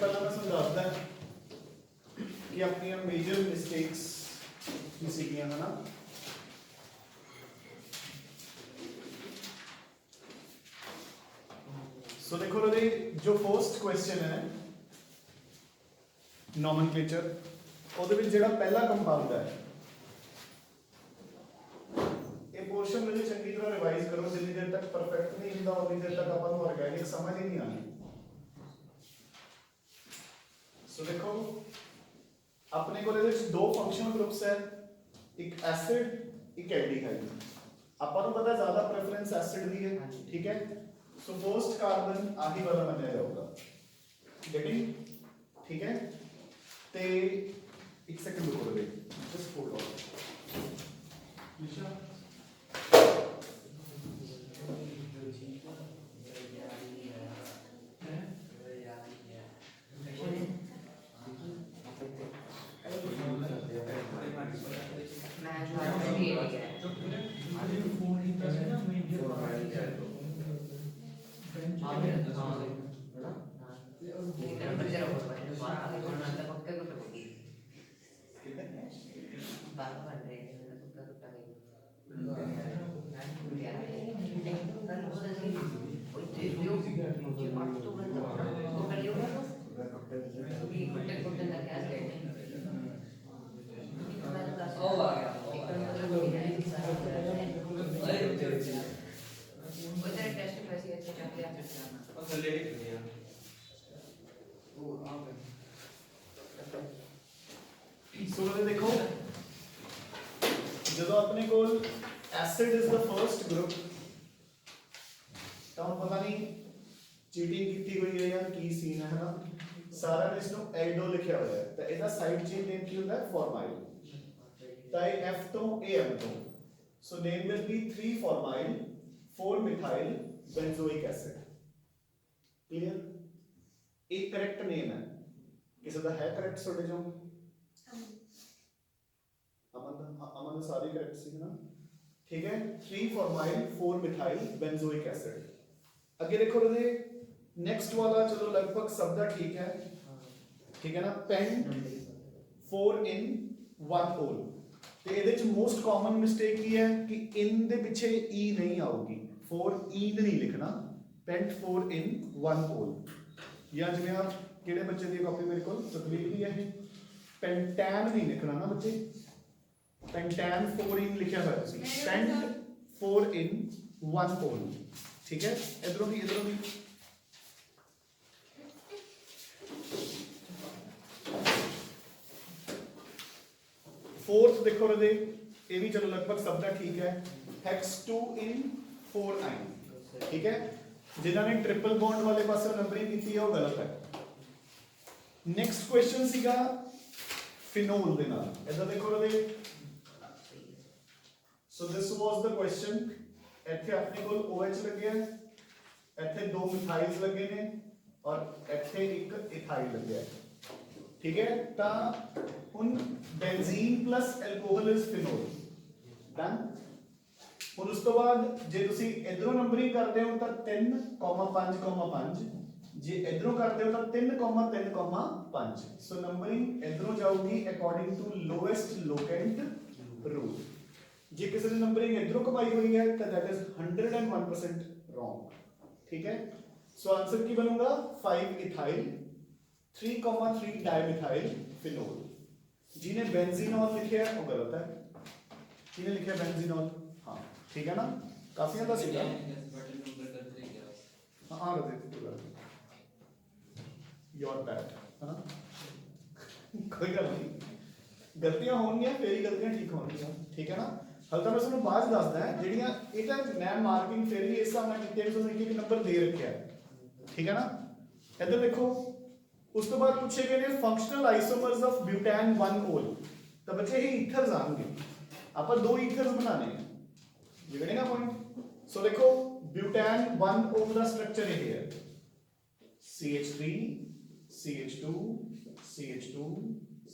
पहला मैं समझा दसदा कि अपनी मेजर मिस्टेक्स की सीखियां है ना। सो देखो रे जो फर्स्ट क्वेश्चन है नोमेनक्लेचर ਉਹਦੇ ਵਿੱਚ ਜਿਹੜਾ ਪਹਿला ਕੰਪਾਊਂਡ ਹੈ ਇਹ ਪੋਰਸ਼ਨ ਮੈਨੂੰ ਚੰਗੀ ਤਰ੍ਹਾਂ ਰਿਵਾਈਜ਼ ਕਰੋ ਜਿੰਨੀ ਦੇਰ ਤੱਕ ਪਰਫੈਕਟ ਨਹੀਂ ਹੁੰਦਾ ਉਨੀ ਦੇਰ ਤੱਕ ਆਪਾਂ ਨੂੰ ਆਰਗੈਨਿਕ ਸਮਝ ਹੀ ਨਹੀਂ ਆਣੀ। ਸੋ ਦੇਖੋ ਆਪਣੇ ਕੋਲ ਇਹਦੇ ਵਿੱਚ ਦੋ ਫੰਕਸ਼ਨਲ ਗਰੁੱਪਸ ਹੈ, ਇੱਕ ਐਸਿਡ ਇੱਕ ਐਲਡੀਹਾਈਡ। ਆਪਾਂ ਨੂੰ ਪਤਾ ਜ਼ਿਆਦਾ ਪ੍ਰੈਫਰੈਂਸ ਐਸਿਡ ਦੀ ਹੈ, ਠੀਕ ਹੈ। ਸੋ ਫਰਸਟ ਕਾਰਬਨ ਆਹੀ ਵਾਲਾ ਮੰਨਿਆ ਜਾਊਗਾ, ਗੈਟਿੰਗ ठीक है। ते एक सेकंड रुको रे, जस्ट होल्ड ऑन निशा। देखो जो अपने को acid is the first group तो हम पता नहीं चीटिंग की हुई है या की सीन है ना, सारा ने इसको एल्डो लिखा हुआ है तो इसका साइड चेन नेम की होता है फॉर्माइल। तो F तो AM तो so name will be 3 formyl 4 methyl benzoic acid. Clear? एक करेक्ट नेम है, किसी का है करेक्ट छोटे जो अमन सारे करेक्ट सी है ना, ठीक है। 3 फॉर्माइल 4 मिथाइल बेंजोइक एसिड। आगे देखो रे नेक्स्ट वाला चलो लगभग सब दा ठीक है, ठीक है ना। पेंट 4 इन 1 ओल। तो ਇਹਦੇ ਚ मोस्ट कॉमन मिस्टेक ਕੀ है कि इन ਦੇ ਪਿੱਛੇ e नहीं ਆਊਗੀ, 4 इन नहीं लिखना, पेंट 4 इन 1 ओल। या जिवें आप ਕਿਹੜੇ ਬੱਚੇ ਦੀ ਕਾਪੀ ਮੇਰੇ ਕੋਲ ਤਕਲੀਫ ਹੀ ਹੈ, पेंटैन नहीं लिखना ना बच्चे, पेंटैन 4 इन लिखा हुआ है, पेंट 4 इन 1 ओल, ठीक है। इधरों भी फोर्थ देखो रे ये भी चलो लगभग सब का ठीक है, हेक्स 2 इन 4 आइन, ठीक है। जिन्होंने ट्रिपल बॉन्ड वाले पास नंबरिंग की है वो गलत है। नेक्स्ट क्वेश्चन सीगा फिनोल दे नाल, इधर देखो रे। So this was the question. ਇੱਥੇ ਆਪਣੇ ਕੋਲ OH ਲੱਗੇ ਹੈ, ਇੱਥੇ ਦੋ ਮਿਥਾਈਲਸ ਲੱਗੇ ਨੇ ਔਰ ਇੱਥੇ ਇੱਕ ਇਥਾਈਲ ਲੱਗਿਆ ਹੈ, ठीक है। ਤਾਂ ਹੁਣ ਬੈਂਜ਼ੀਨ ਪਲੱਸ ਐਲਕੋਹਲ ਇਜ਼ ਫਿਨੋਲ ਡਨ। ਹੁਣ ਉਸ ਤੋਂ ਬਾਅਦ ਜੇ ਤੁਸੀਂ ਇਧਰੋਂ ਨੰਬਰਿੰਗ ਕਰਦੇ ਹੋ ਤਾਂ 3,5,5, ਜੇ ਇਧਰੋਂ ਕਰਦੇ ਹੋ ਤਾਂ 3,3,5। ਸੋ ਨੰਬਰਿੰਗ ਇਧਰੋਂ ਜਾਊਗੀ ਅਕੋਰਡਿੰਗ ਟੂ ਲੋਐਸਟ ਲੋਕੈਂਟ रूल। जे किसी ने नंबरिंग इधरों कमाई हुई है तो दैट इज 101% रॉन्ग, ठीक है। सो आंसर की बनूंगा 5 इथाइल 3,3 डाइमिथाइल फिनोल। जिन्हें बेंजीनॉल लिखे है वो गलत है, जिन्हें लिखे बेंजीनॉल हाँ ठीक है ना, काफी ज्यादा सीधा हाँ योर बैड है ना कोई गल नहीं, गलतियां होंगी फिर ही गलतियां ठीक होंगी, ठीक है ना। हल तो मैं ਤੁਹਾਨੂੰ ਬਾਅਦ ਦੱਸਦਾ ਹੈ ਜਿਹੜੀਆਂ ਇਹ ਤਾਂ ਮੈਂ ਮਾਰਕਿੰਗ ਫਿਰ ਵੀ ਇਸ ਹਿਸਾਬ ਨਾਲ ਕੀਤੀ ਹੈ ਤੁਹਾਨੂੰ ਇੱਕ ਨੰਬਰ ਦੇ ਰੱਖਿਆ ਹੈ, ਠੀਕ ਹੈ ਨਾ। ਇੱਧਰ ਦੇਖੋ ਉਸ ਤੋਂ ਬਾਅਦ ਪੁੱਛੇ ਗਏ ਨੇ ਫੰਕਸ਼ਨਲ ਆਈਸੋਮਰਸ ਆਫ ਬਿਊਟੈਨ 1 ਓਲ। ਤਾਂ ਬੱਚੇ ਇਹ ਈਥਰਸ ਆਣਗੇ, ਆਪਾਂ ਦੋ ਈਥਰਸ ਬਣਾਣੇ ਆ, ਜਿਗੜੇਗਾ ਪੁਆਇੰਟ। ਸੋ ਦੇਖੋ ਬਿਊਟੈਨ 1 ਓਲ ਦਾ ਸਟਰਕਚਰ ਇਹ ਹੈ CH3 CH2 CH2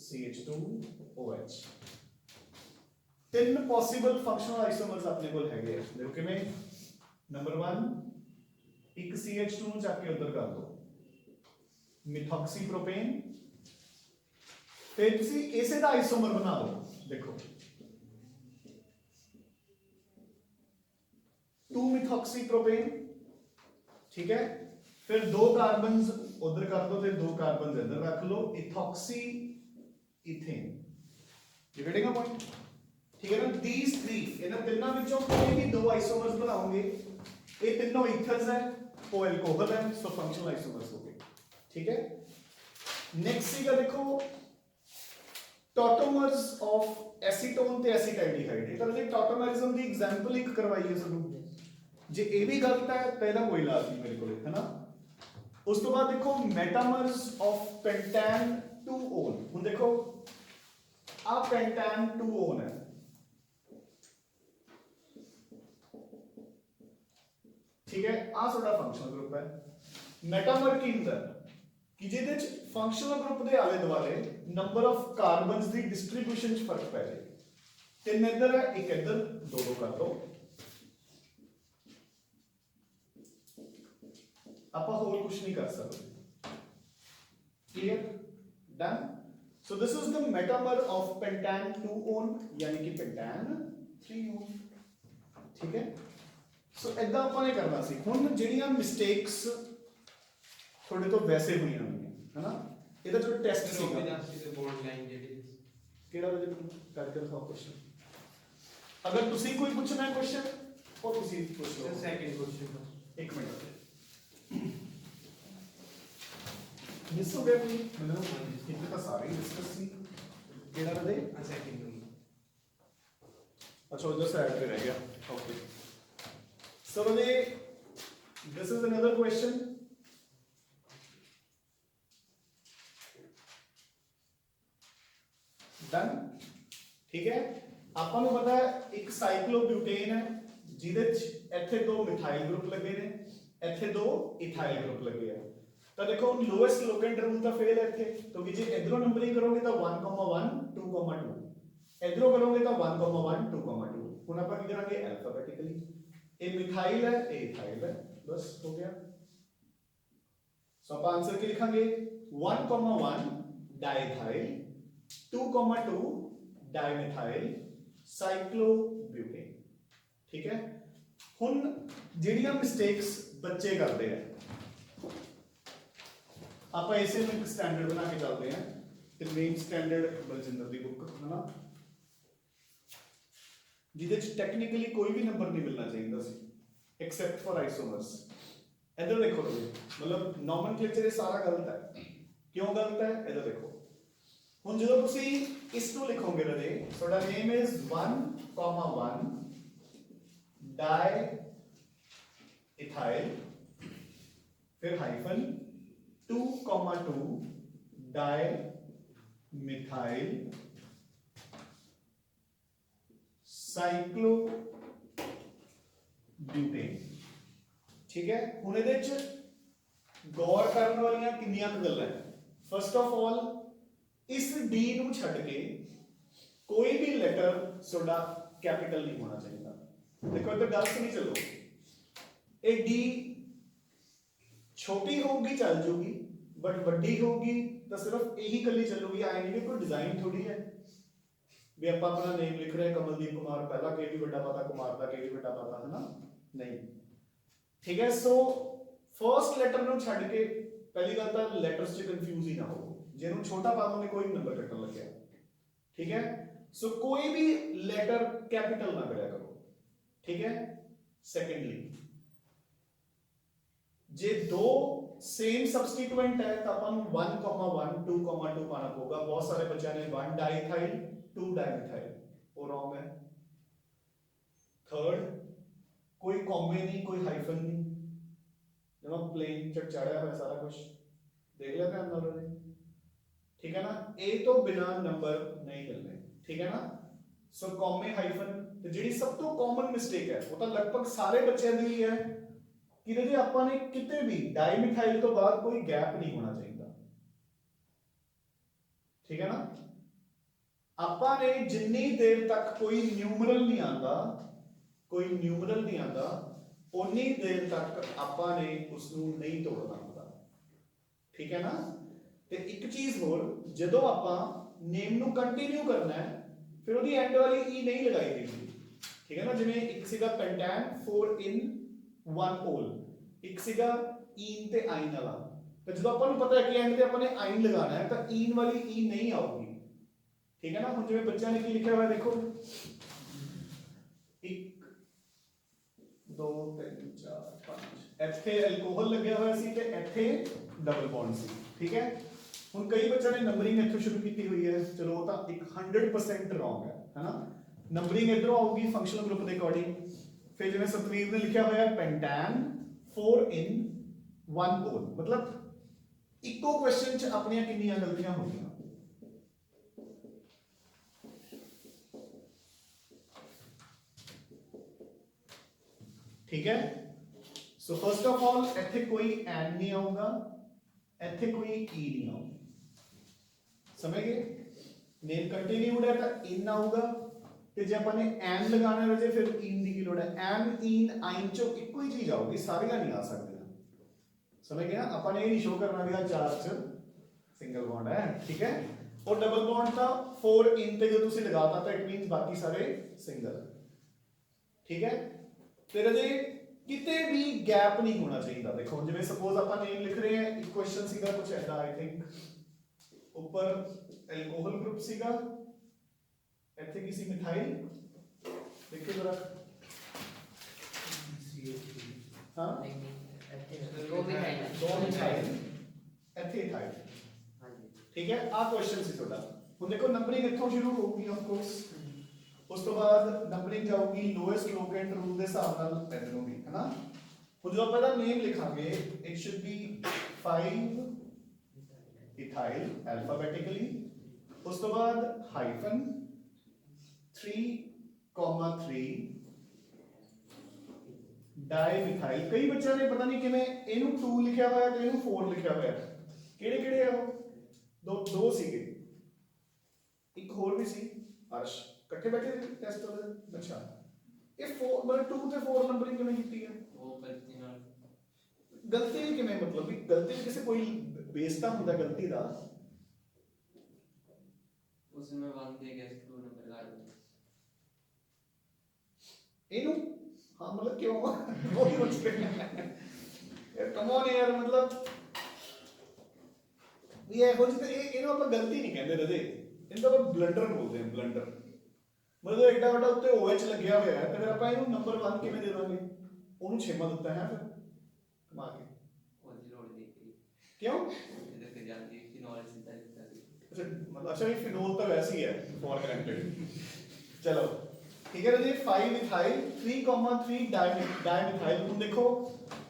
CH2 OH। तीन पॉसिबल फंक्शनल आइसोमर्स अपने को है, देखो किवें। नंबर 1 एक CH2 नु जाके उधर कर दो, मिथॉक्सीप्रोपेन। फिर तुसी इसे दा आइसोमर बना दो, देखो 2-मिथॉक्सीप्रोपेन, ठीक है। फिर 2 कार्बन्स उधर कर दो ते 2 कार्बन्स इधर रख लो, इथॉक्सी इथेन। ये बैठेगा पॉइंट, ठीक है ना। दीज 3 इन तीनों विचों कोई भी 2 आइसोमर्स बनाओगे, ये तीनों ईथर्स है, वो अल्कोहल है, सो फंक्शनल आइसोमर्स हो गए, ठीक है। नेक्स्ट सीगा देखो टॉटोमर्स ऑफ एसीटोन ते एसिटाइलडिहाइड। ये तरह से टॉटोमरिज्म दी एग्जांपल एक करवाई है सानू, जे ये भी गलत है तो ਇਹਦਾ कोई इलाज नहीं मेरे को, है ना। उस तो बाद देखो मेटामर्स ऑफ पेंटान 2-ओन। हुन देखो आ पेंटान 2-ओन है, ठीक है। आ साडा फंक्शनल ग्रुप है। मेटामर की ਹੁੰਦਾ कि ਜਿਹਦੇ ਚ फंक्शनल ग्रुप ਦੇ ਆਲੇ ਦੁਆਲੇ number of carbons the distribution ਚ फर्क पै जाए। 3 ਇੱਧਰ है, 1 ਇੱਧਰ, 2-2 कर दो। ਆਪਾਂ ਹੋਰ ਕੁਝ ਨਹੀਂ ਕਰ ਸਕਦੇ, clear, done. So this is the metamer of pentan 2-ओन यानी कि पेंटान 3-ओन, ठीक है। सो ਇਦਾਂ ਆਪਾਂ ਨੇ ਕਰਨਾ ਸੀ। ਹੁਣ ਜਿਹੜੀਆਂ ਮਿਸਟੇਕਸ ਤੁਹਾਡੇ ਤੋਂ ਵੈਸੇ ਹੋਈਆਂ ਹੋਣਗੀਆਂ, ਹੈਨਾ, ਇਹਦਾ ਜੋ ਟੈਸਟ ਸੀਗਾ ਬੋਰਡ ਲਾਈਨ ਜਿਹੜੀ ਕਿਹੜਾ ਵਜੇ ਕਰਕੇ ਦਿਖਾਓ ਕੁਐਸਚਨ। ਅਗਰ ਤੁਸੀਂ ਕੋਈ ਪੁੱਛਣਾ ਹੈ ਕੁਐਸਚਨ ਉਹ ਤੁਸੀਂ ਪੁੱਛ ਲਓ। ਸੈਕਿੰਡ ਕੁਐਸਚਨ 1 ਮਿੰਟ मिस हो गया कोई, मतलब इतने तो सारे ही डिस्कस सी, केड़ा रहे सेकंड अच्छा उधर साइड पे रह गया, okay. So they this is another question, done, ठीक है। ਆਪਾਂ ਨੂੰ ਪਤਾ ਹੈ ਇੱਕ ਸਾਈਕਲੋਬਿਊਟੇਨ ਹੈ ਜਿਹਦੇ ਚ ਇੱਥੇ 2 ਮਿਥਾइल ग्रुप लगे ने, ਇੱਥੇ 2 इथाइल ग्रुप लगे हैं। तो देखो लोएस्ट लोकेंट रूल तो फेल है थे, क्योंकि जे इधरों नंबरिंग करोगे तो 1,1 2,2, इधरों करोगे तो 1,1 2,2। हुन अपन की करांगे अल्फाबेटिकली, ए मिथाइल है, ए इथाइल है, बस हो गया। सो अपन आंसर की लिखांगे 1,1 डाइथाइल, 2,2 डाइमिथाइल साइक्लोब्यूटेन, ठीक है। हुन जेड़ियां मिस्टेक्स बच्चे करते हैं आप ऐसे में स्टैंडर्ड बना के चलते हैं, तो मेन स्टैंडर्ड बलजिंदर की बुक है ना, जिदे टेक्निकली कोई भी नंबर नहीं मिलना चाहिए सी एक्सेप्ट फॉर आइसोमर्स। इधर देखो मतलब नॉमेनक्लेचर ये सारा गलत है, क्यों गलत है इधर देखो। हुन जो तुसी इसको लिखोगे रहे थोड़ा नेम इज 1,1 डाई इथाइल, फिर हाइफन 2,2 डाई मिथाइल साइक्लोब्यूटेन, ठीक है। हुण इहदे च गौर करने वालियां किन्नियां गल्लां है। फर्स्ट ऑफ ऑल इस डी नूं छड्ड के कोई भी लेटर सोडा कैपिटल नहीं होना चाहिए। देखो इधर गल नहीं चलो, ए डी छोटी होगी चल जूगी, बट वड्डी होगी तो सिर्फ यही कली चलूगी, आए नहीं कोई डिजाइन थोड़ी है भी आप अपना नेम लिख रहे हैं कमलदीप कुमार, पहला के भी बड़ा पता, कुमार का के भी बड़ा पता, है ना, नहीं, ठीक है। सो फर्स्ट लेटर ਨੂੰ ਛੱਡ ਕੇ पहली गल तो लेटर्स च कंफ्यूज ही ना हो, जेनू छोटा पा दोगे कोई नंबर कटन लग गया, ठीक है। सो कोई भी लेटर कैपिटल ना करया करो, ठीक है। सेकेंडली जे दो सेम सब्सटीट्यूएंट है तो अपन 1,1 2,2 पाना होगा। बहुत सारे बच्चों ने 1 डाइथाइल 2 डाइमिथाइल, वो रॉन्ग है। थर्ड कोई कॉमे नहीं, कोई हाइफन नहीं, जब प्लेन चढ़ा हुआ सारा कुछ देख लेते हैं अंदर, ठीक है ना। ए तो बिना नंबर नहीं मिलने, ठीक है ना। सो कॉमे हाइफन तो जी सब तो कॉमन मिस्टेक है, वो तो लगभग सारे बच्चों की है कि जे ਆਪਾਂ ਨੇ किते भी डाइमिथाइल तो बाद कोई गैप नहीं होना चाहिए, ठीक है ना। ਆਪਾਂ ने जिन्नी देर तक कोई न्यूमरल नहीं आता, कोई न्यूमरल नहीं आता, उन्नी देर तक ਆਪਾਂ ने उसਨੂੰ नहीं तोड़ना होता, ठीक है ना। ਤੇ ਇੱਕ ਚੀਜ਼ ਹੋਰ, ਜਦੋਂ ਆਪਾਂ ਨੇਮ ਨੂੰ ਕੰਟੀਨਿਊ ਕਰਨਾ ਹੈ ਫਿਰ ਉਹਦੀ ਐਂਡ ਵਾਲੀ ਈ ਨਹੀਂ ਲਗਾਈ ਦੀ, ਠੀਕ ਹੈ ਨਾ। ਜਿਵੇਂ ਇੱਕ ਸੀਗਾ ਪੈਂਟੈਨ 4 in 1 올, ਇੱਕ ਸੀਗਾ ਈਨ ਤੇ ਆਈਨ ਵਾਲਾ, ਤੇ ਜਦੋਂ ਆਪਾਂ ਨੂੰ ਪਤਾ ਹੈ ਕਿ ਐਂਡ ਤੇ ਆਪਾਂ ਨੇ ਆਈਨ ਲਗਾਉਣਾ ਹੈ ਤਾਂ ਈਨ ਵਾਲੀ ਈ ਨਹੀਂ ਆਊਗੀ, ਠੀਕ ਹੈ ਨਾ। ਹੁਣ ਜਿਵੇਂ ਬੱਚਿਆਂ ਨੇ ਕੀ ਲਿਖਿਆ ਹੋਇਆ ਦੇਖੋ, 1 2 3 4 5, ਇੱਥੇ ਐਲਕੋਹਲ ਲੱਗਿਆ ਹੋਇਆ ਸੀ ਤੇ ਇੱਥੇ ਡਬਲ ਬੌਂਡ ਸੀ, ਠੀਕ ਹੈ। ਹੁਣ ਕਈ ਬੱਚਿਆਂ ਨੇ ਨੰਬਰਿੰਗ ਇੱਥੋਂ ਸ਼ੁਰੂ ਕੀਤੀ ਹੋਈ ਹੈ, ਚਲੋ ਉਹ ਤਾਂ 100% ਰੋਂਗ ਹੈ ਨਾ। ਨੰਬਰਿੰਗ ਇਧਰੋਂ ਆਊਗੀ ਫੰਕਸ਼ਨਲ ਗਰੁੱਪ ਦੇ ਅਕੋਰਡਿੰਗ। ਫਿਰ ਜਿਵੇਂ ਸਤਵੀਰ ਨੇ ਲਿਖਿਆ ਹੋਇਆ ਪੈਂਟੈਨ 4 in 1 올, ਮਤਲਬ ਇੱਕੋ ਕੁਐਸਚਨ 'ਚ ਆਪਣੀਆਂ ਕਿੰਨੀਆਂ ਗਲਤੀਆਂ ਹੋ ਗਈਆਂ। ठीक है, सो फर्स्ट ऑफ ऑल ਇੱਥੇ ਕੋਈ ਐਂਡ ਨਹੀਂ ਆਊਗਾ, ਇੱਥੇ ਕੋਈ ਈ ਨਹੀਂ ਆਊਗੀ, ਸਮਝ ਗਏ। ਨੇਮ ਕੰਟੀਨਿਊਡ ਹੈ ਤਾਂ ਇਨ ਆਊਗਾ, ਤੇ ਜੇ ਆਪਾਂ ਨੇ ਐਂਡ ਲਗਾਣਾ ਹੈ ਫਿਰ ਇਨ ਦੀ ਕੀ ਲੋੜ ਹੈ। ਐਂਡ ਇਨ ਆਈਨ ਚੋਂ ਇੱਕੋ ਹੀ ਚੀਜ਼ ਆਊਗੀ, ਸਾਰੀਆਂ ਨਹੀਂ ਆ ਸਕਦੀਆਂ, ਸਮਝ ਗਏ ਨਾ। ਆਪਾਂ ਨੇ ਇਹ ਨਹੀਂ ਸ਼ੋ ਕਰਨਾ ਵੀ ਆ 4 ਚ ਸਿੰਗਲ ਬੌਂਡ ਹੈ, ਠੀਕ ਹੈ। और डबल बॉन्ड था 4 in पे जो तुसी लगाता था इट मींस बाकी सारे सिंगल, ठीक है। फिर अजे किते भी गैप नहीं होना चाहिए। देखो जिवें सपोज अपन नेम लिख रहे हैं, एक क्वेश्चन सीगा कुछ ऐसा, आई थिंक ऊपर एल्कोहल ग्रुप सीगा, ਇੱਥੇ ਕੀ ਸੀ ਮਿਥਾइल, देखिए जरा हां दो मिथाइल, ਇੱਥੇ इथाइल, ठीक है। आ क्वेश्चन सी ਤੁਹਾਡਾ। ਹੁਣ ਦੇਖੋ ਨੰਬਰਿੰਗ ਇੱਥੋਂ ਸ਼ੁਰੂ ਹੋਊਗੀ ਆਫ ਕੋਰਸ, ਉਸ ਤੋਂ ਬਾਅਦ ਨੰਬਰਿੰਗ ਜਾਊਗੀ ਲੋਐਸਟ ਲੋਕੈਂਟ ਰੂਲ ਦੇ ਹਿਸਾਬ ਨਾਲ ਇੱਧਰੋਂ ਵੀ, ਹੈ ਨਾ। ਹੁਣ ਜਦੋਂ ਆਪਾਂ ਇਹਦਾ ਨੇਮ ਲਿਖਾਂਗੇ ਇਟ ਸ਼ੁਡ ਬੀ 5 ਇਥਾਈਲ ਐਲਫਾਬੈਟਿਕਲੀ, ਉਸ ਤੋਂ ਬਾਅਦ ਹਾਈਫਨ 3,3 ਡਾਈਮਿਥਾਈਲ। ਕਈ ਬੱਚਿਆਂ ਨੇ ਪਤਾ ਨਹੀਂ ਕਿਵੇਂ ਇਹਨੂੰ 2 ਲਿਖਿਆ ਹੋਇਆ ਤੇ ਇਹਨੂੰ 4 ਲਿਖਿਆ ਹੋਇਆ, ਕਿਹੜੇ ਕਿਹੜੇ ਆ ਉਹ? ਦੋ ਸੀਗੇ, ਇੱਕ ਹੋਰ ਵੀ ਸੀ ਅਰਸ਼, ਇਕੱਠੇ ਬੈਠੇ ਟੈਸਟ ਕਰਦੇ। ਅੱਛਾ, ਇਹ 4 ਮਤਲਬ 2 ਤੇ 4 ਨੰਬਰਿੰਗ ਕਿਵੇਂ ਕੀਤੀ ਹੈ? ਉਹ ਗਲਤੀ ਨਾਲ, ਗਲਤੀ ਕਿਵੇਂ, ਮਤਲਬ ਵੀ ਗਲਤੀ ਕਿਸੇ ਕੋਈ ਬੇਸ ਤਾਂ ਹੁੰਦਾ ਗਲਤੀ ਦਾ, उसमें 1 दे के 2 नंबर लगा दो ਇਹਨੂੰ। ਹਾਂ ਮਤਲਬ ਕਿਉਂ ਉਹ ਮੁਸ਼ਕਿਲ ਹੈ, ਕਮ ਔਨ ਯਾਰ, ਮਤਲਬ ਇਹ ਇਹੋ ਜਿਹੀ ਇਹਨੂੰ ਆਪਾਂ ਗਲਤੀ ਨਹੀਂ ਕਹਿੰਦੇ ਰਦੇ, ਇਹਨੂੰ ਆਪਾਂ ਬਲੰਡਰ ਬੋਲਦੇ ਹਾਂ, ਬਲੰਡਰ। ਮਤਲਬ ਐਡਾ ਵੱਡਾ ਉੱਤੇ OH ਲੱਗਿਆ ਹੋਇਆ ਹੈ ਤੇ ਫਿਰ ਆਪਾਂ ਇਹਨੂੰ ਨੰਬਰ 1 ਕਿਵੇਂ ਦੇ ਦਾਂਗੇ? ਉਹਨੂੰ 6ਵਾਂ ਦਿੱਤਾ ਹੈ ਫਿਰ ਕਮਾ ਕੇ, ਉਹਦੀ ਲੋੜ ਨਹੀਂ ਕਿ ਕਿਉਂ ਇਹਦੇ ਤੇ ਜਾਂਦੀ ਫਿਨੋਲ ਸਿੱਧਾ ਦਿੱਤਾ ਸੀ। ਅੱਛਾ ਮਤਲਬ ਅੱਛਾ ਵੀ ਫਿਨੋਲ ਤਾਂ ਵੈਸੇ ਹੀ ਹੈ ਫॉर ग्रांटेड। ਚਲੋ ਠੀਕ ਹੈ ਜੀ। 5 ਇਥਾਈਲ 3,3 ਡਾਈਮਿਥਾਈਲ। ਹੁਣ ਦੇਖੋ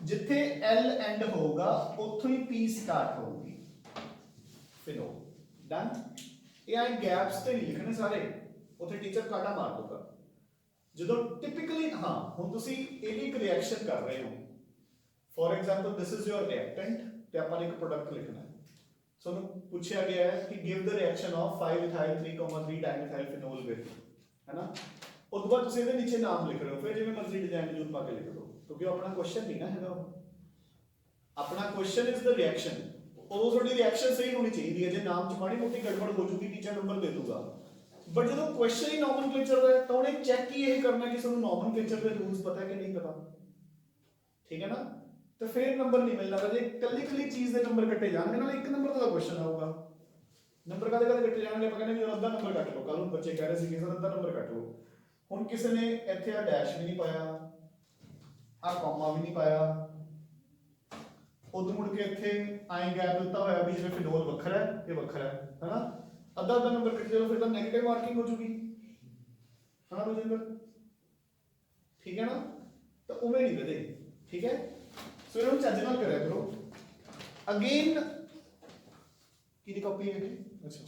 ਜਿੱਥੇ L ਐਂਡ ਹੋਊਗਾ ਉੱਥੋਂ ਹੀ P ਸਟਾਰਟ ਹੋਊਗੀ, ਫਿਨੋਲ। ਡਨ। ਇਹ ਆਏ ਗੈਪਸ ਤੇ ਨਹੀਂ ਲਿਖਣੇ ਸਾਰੇ, ਉੱਥੇ ਟੀਚਰ ਕਾਟਾ ਮਾਰ ਦੂਗਾ ਜਦੋਂ ਟਿਪੀਕਲੀ। ਹਾਂ ਹੁਣ ਤੁਸੀਂ ਇਹਦੀ ਇੱਕ ਰਿਐਕਸ਼ਨ ਕਰ ਰਹੇ ਹੋ, for example this is your reactant ਤੇ ਆਪਾਂ ਨੇ ਇੱਕ ਪ੍ਰੋਡਕਟ ਲਿਖਣਾ ਹੈ। ਸੋ ਨੂੰ ਪੁੱਛਿਆ ਗਿਆ ਹੈ ਕਿ give the reaction of 5 ethyl 3,3 dimethyl phenol with, ਹੈ ਨਾ। ਉਸ ਤੋਂ ਬਾਅਦ ਤੁਸੀਂ ਇਹਦੇ ਨੀਚੇ ਨਾਮ ਲਿਖ ਰਹੇ ਹੋ, ਫਿਰ ਜਿਵੇਂ ਮਰਜ਼ੀ ਡਿਜ਼ਾਈਨ ਯੂਜ਼ ਪਾ ਕੇ ਲਿਖ ਦਿਓ, ਕਿਉਂਕਿ ਉਹ ਆਪਣਾ ਕੁਐਸਚਨ ਨਹੀਂ ਨਾ ਹੈਗਾ, ਆਪਣਾ ਕੁਐਸਚਨ ਇਜ਼ ਦ ਰਿਐਕਸ਼ਨ। ਉਦੋਂ ਤੁਹਾਡੀ ਰਿਐਕਸ਼ਨ ਸਹੀ ਹੋਣੀ ਚਾਹੀਦੀ ਹੈ, ਜੇ ਨਾਮ ਚ ਮਾੜੀ ਮੋਟੀ ਗੜਬੜ ਹੋ ਜੂਗੀ ਟੀਚਰ ਨੰਬਰ ਦੇ ਦੂਗਾ। ਬਟ ਜਦੋਂ ਕੁਐਸਚਨ ਹੀ ਨੋਮਨਕਲੇਚਰ ਦਾ ਹੈ ਤਾਂ ਉਹਨੇ ਚੈੱਕ ਹੀ ਇਹ ਕਰਨਾ ਕਿ ਤੁਹਾਨੂੰ ਨੋਮਨਕਲੇਚਰ ਦੇ ਰੂਲਸ ਪਤਾ ਹੈ ਕਿ ਨਹੀਂ ਪਤਾ, ਠੀਕ ਹੈ ਨਾ। ਤਾਂ ਫਿਰ ਨੰਬਰ ਨਹੀਂ ਮਿਲਣਾ, ਜੇ ਕੱਲੀ ਕੱਲੀ ਚੀਜ਼ ਦੇ ਨੰਬਰ ਕੱਟੇ ਜਾਣਗੇ ਨਾਲ ਇੱਕ ਨੰਬਰ ਦਾ ਕੁਐਸਚਨ ਆਊਗਾ। ਨੰਬਰ ਕਾਹਦੇ ਕਾਹਦੇ ਕੱਟੇ ਜਾਣਗੇ? ਆਪਾਂ ਕਹਿੰਦੇ ਵੀ ਅੱਧਾ ਨੰਬਰ ਕੱਟ ਲਓ, ਕੱਲ ਨੂੰ ਬੱਚੇ ਕਹਿ ਰਹੇ ਸੀ ਕਿ ਸਰ ਅੱਧਾ ਨੰਬਰ ਕੱਟ ਲਓ। ਹੁਣ ਕਿਸੇ ਨੇ ਇੱਥੇ ਆ ਡੈਸ਼ ਵੀ ਨਹੀਂ ਪਾਇਆ, ਆ ਕੌਮਾ ਵੀ ਨਹੀਂ ਪਾਇਆ, ਉਦੋਂ ਮੁੜ ਕੇ ਇੱਥੇ ਆਏ ਗੈਪ ਦਿੱਤਾ ਹੋਇਆ ਵੀ ਜਿਵੇਂ ਫਿਨੋਲ ਵੱਖਰਾ ਹੈ ਇਹ ਵੱਖਰਾ ਹੈ, ਹੈਨਾ। ਅੱਧਾ ਅੱਧਾ ਨੰਬਰ ਕੱਟ ਜਾਓ ਫਿਰ ਤਾਂ ਨੈਗੇਟਿਵ ਮਾਰਕਿੰਗ ਹੋ ਜੂਗੀ, ਹਾਂ ਰਜਿੰਦਰ, ਠੀਕ ਹੈ ਨਾ। ਤਾਂ ਉਵੇਂ ਨਹੀਂ ਵਧੇ, ਠੀਕ ਹੈ। ਸੋ ਇਹਨਾਂ ਨੂੰ ਚੱਜ ਨਾਲ ਕਰਿਆ ਕਰੋ। ਅਗੇਨ ਕਿਹਦੀ ਕਾਪੀ ਹੈ? ਅੱਛਾ,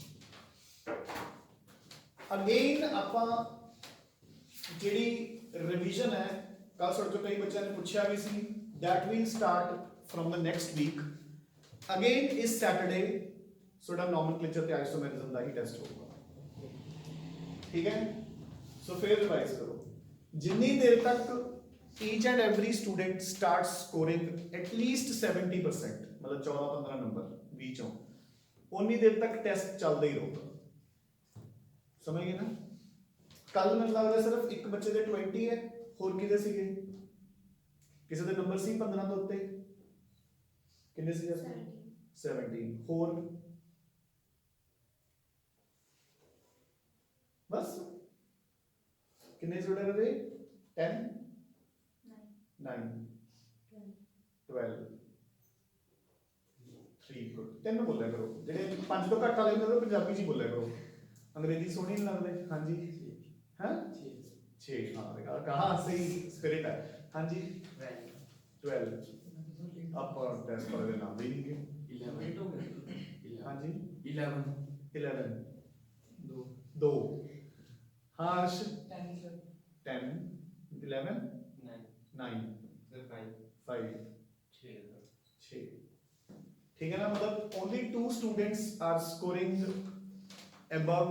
ਅਗੇਨ ਆਪਾਂ ਜਿਹੜੀ ਰਿਵੀਜ਼ਨ ਹੈ, ਕੱਲ ਸਾਡੇ ਤੋਂ ਕਈ ਬੱਚਿਆਂ ਨੇ ਪੁੱਛਿਆ ਵੀ ਸੀ, that will start from the next week. Again is Saturday, so the nomenclature ਤੇ isomerism ਦਾ ਹੀ ਟੈਸਟ ਹੋਊਗਾ, ਠੀਕ ਹੈ। ਸੋ ਫਿਰ ਰਿਵਾਈਜ਼ ਕਰੋ, ਜਿੰਨੀ ਦੇਰ ਤੱਕ each and every student starts scoring at least 70%, ਮਤਲਬ 14-15 ਨੰਬਰ 20 ਚੋਂ, उन्नी देर तक टेस्ट चलता ही रहूगा। समझ गए ना? कल मैं लगता सिर्फ एक बच्चे दे 20 है, होर किदे सीगे? किसी दे नंबर सी 15 तो उत्ते किन्ने सी? 17 होर बस किन्ने जुड़े रहे? 10 9 12 3 गुड। तीन बोलिया करो, जेडे 5 तो घट वाले ने पंजाबी च बोलिया करो, अंग्रेजी सोहनी नहीं लगते। हाँ जी हैं 6 हाँ यार कहा सही स्पिरिट है। हाँ जी 12 आप टेस्ट पर दे नाम भी नहीं है। 11 हाँ जी 11 2 हाँ अर्श 10 11 9 5 6 ठीक है ना? मतलब only 2 students are scoring above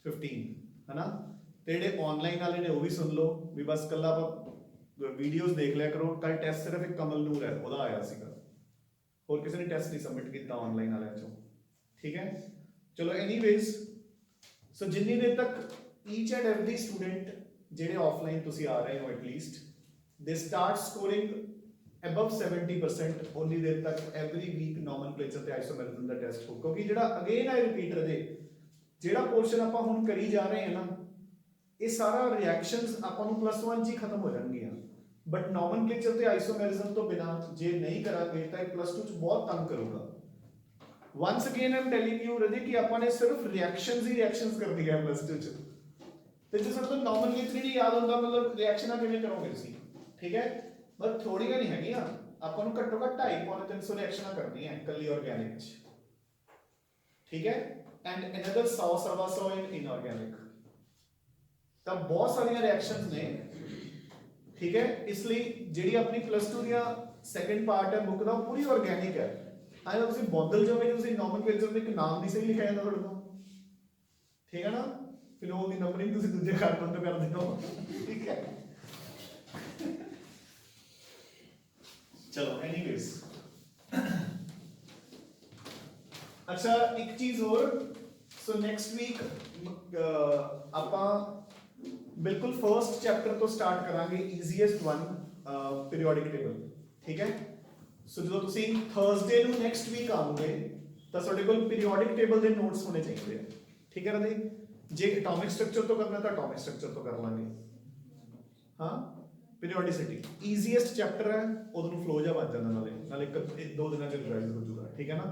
15 है ना? ते जेडे ऑनलाइन वाले ने वो भी सुन लो भी बस कल आप वीडियोस देख लिया करो। कल टेस्ट सिर्फ एक कमल नूर है ओदा आया सीगा, और किसी ने टेस्ट नहीं सबमिट किया ऑनलाइन वाले चों। ठीक है चलो एनीवेज सो जिन्नी देर तक ईच एंड एवरी स्टूडेंट जेडे ऑफलाइन तुसी आ रहे हो at least they start scoring above 70% उन्नी देर तक एवरी वीक नोमेनक्लेचर ते आइसोमेरिज्म दा टेस्ट हो, क्योंकि जेड़ा अगेन आई रिपीट रहे जेड़ा पोर्शन आपां हुण करी जा रहे हैं ना ये सारा रिएक्शंस आपां नूं +1 च ही खत्म हो जाणगियां, बट नोमेनक्लेचर ते आइसोमेरिज्म तो बिना जे नहीं करांगे तां +2 च बहुत तंग करूगा। Once again I am telling you रदी कि आपां ने सिर्फ रिएक्शंस ही रिएक्शंस कर दी है +2 च, ते जे सब तो नोमेनक्लेचर ही नहीं याद होंदा मतलब रिएक्शनां किवें करोगे तुसीं? ठीक है बस थोड़ियां नहीं हैगियां, आपां नूं घट्टो घट्ट 250-300 रिएक्शनां करनी है कल्ली ऑर्गेनिक च। ठीक है एंड अनदर 100-125 इन इनऑर्गेनिक, ਤਾਂ बहुत सारियां रिएक्शंस ने। ठीक है इसलिए ਜਿਹੜੀ ਆਪਣੀ +2 ਦੀਆਂ ਸੈਕੰਡ ਪਾਰਟ ਹੈ ਬੁੱਕ ਦਾ ਉਹ ਪੂਰੀ ਆਰਗੇਨਿਕ ਹੈ। ਆਏ ਤਾਂ ਤੁਸੀਂ ਬੋਦਲ ਜਾਓਗੇ ਤੁਸੀਂ ਨੋਮਨਕਲੇਚਰ ਦੇ ਇੱਕ ਨਾਮ ਨਹੀਂ ਸਹੀ ਲਿਖਿਆ ਜਾਂਦਾ ਤੁਹਾਡੇ ਕੋਲ। ਠੀਕ ਹੈ ਨਾ? ਫਿਰ ਉਹ ਦੀ ਨੰਬਰਿੰਗ ਤੁਸੀਂ ਦੂਜੇ ਕਾਰਬਨ ਤੋਂ ਕਰਦੇ ਹੋ। ਠੀਕ ਹੈ चलो एनीवेज अच्छा एक चीज और सो नेक्स्ट वीक ਆਪਾਂ बिल्कुल फर्स्ट चैप्टर तो स्टार्ट करांगे ईजीएस्ट वन पीरियोडिक टेबल। ठीक है सो जो ਤੁਸੀਂ थर्सडे ਨੂੰ नेक्स्ट वीक ਆਉਂਗੇ ਤਾਂ ਤੁਹਾਡੇ ਕੋਲ ਪੀਰੀਓਡਿਕ ਟੇਬਲ ਦੇ ਨੋਟਸ ਹੋਣੇ ਚਾਹੀਦੇ ਆ। ਠੀਕ ਹੈ ਰਦੇ ਜੇ ਐਟॉमिक स्ट्रक्चर ਤੋਂ ਕਰਨਾ ਤਾਂ ਐਟॉमिक स्ट्रक्चर ਤੋਂ ਕਰ ਲਾਂਗੇ। ਹਾਂ पीरियोडिसिटी ईजीएस्ट चैप्टर है उधर फ्लो जा बन जाता नाले एक 2 दिनों च रिवाइज हो जाएगा। ठीक है ना?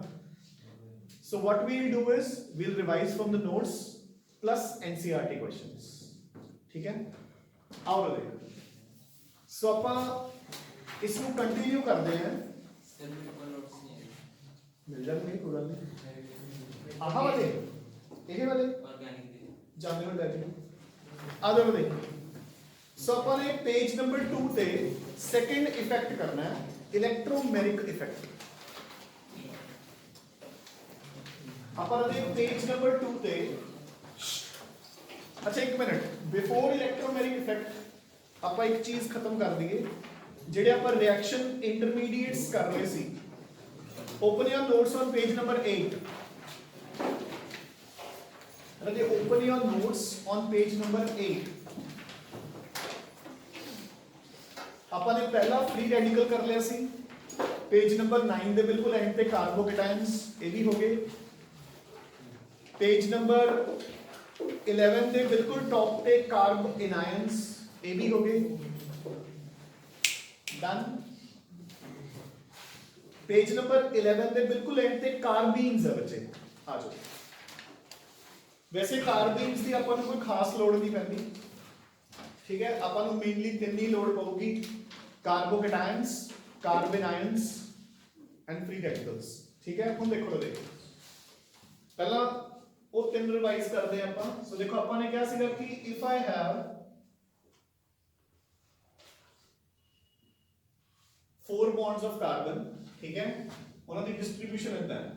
So what we will do is we will revise from the notes plus NCERT questions. ठीक है आओ रे सो अपन इसको कंटिन्यू करते हैं मिल जाएंगे कोई बात नहीं। आहा वाले यही वाले जाने वाले आधे वाले सो अपन ने पेज नंबर 2 ते सेकंड इफेक्ट करना है इलेक्ट्रोमेरिक इफेक्ट। अपन ने पेज नंबर 2 ते अच्छा एक मिनट बिफोर इलेक्ट्रोमेरिक इफेक्ट आप एक चीज खत्म कर दिए जेडे अपन रिएक्शन इंटरमीडिएट्स कर रहे सी। Open your notes on page number 8 रदे open your notes on page number 8। ਆਪਾਂ ਨੇ ਪਹਿਲਾ फ्री रेडिकल कर लिया सी पेज नंबर 9 ਦੇ ਬਿਲਕੁਲ ਐਂਡ ਤੇ ਕਾਰਬੋਕੇਟਾਇਨਸ ਇਹ ਵੀ ਹੋ ਗਏ। पेज नंबर 11 ਦੇ ਬਿਲਕੁਲ ਟੌਪ ਤੇ ਕਾਰਬ एनायंस ਇਹ ਵੀ ਹੋ ਗਏ ਡਨ। पेज नंबर 11 ਦੇ ਬਿਲਕੁਲ ਐਂਡ ਤੇ ਕਾਰਬੀਨਸ ਹੈ ਬੱਚੇ ਆ ਜਾਓ। ਵੈਸੇ ਕਾਰਬੀਨਸ ਦੀ ਆਪਾਂ ਨੂੰ ਕੋਈ ਖਾਸ ਲੋੜ ਨਹੀਂ ਪੈਂਦੀ। ठीक है अपन ਨੂੰ मेनली तीन ही लोड पऊगी कार्बोकेटायंस कार्बेनायंस एंड फ्री रेडिकल्स। ठीक है ਹੁਣ देखो लो देखो पहला वो तीन रिवाइज करते हैं अपन। सो देखो अपन ने क्या सीगा कि if I have 4 bonds of carbon ठीक है ਉਹਨਾਂ ਦੀ डिस्ट्रीब्यूशन इतना है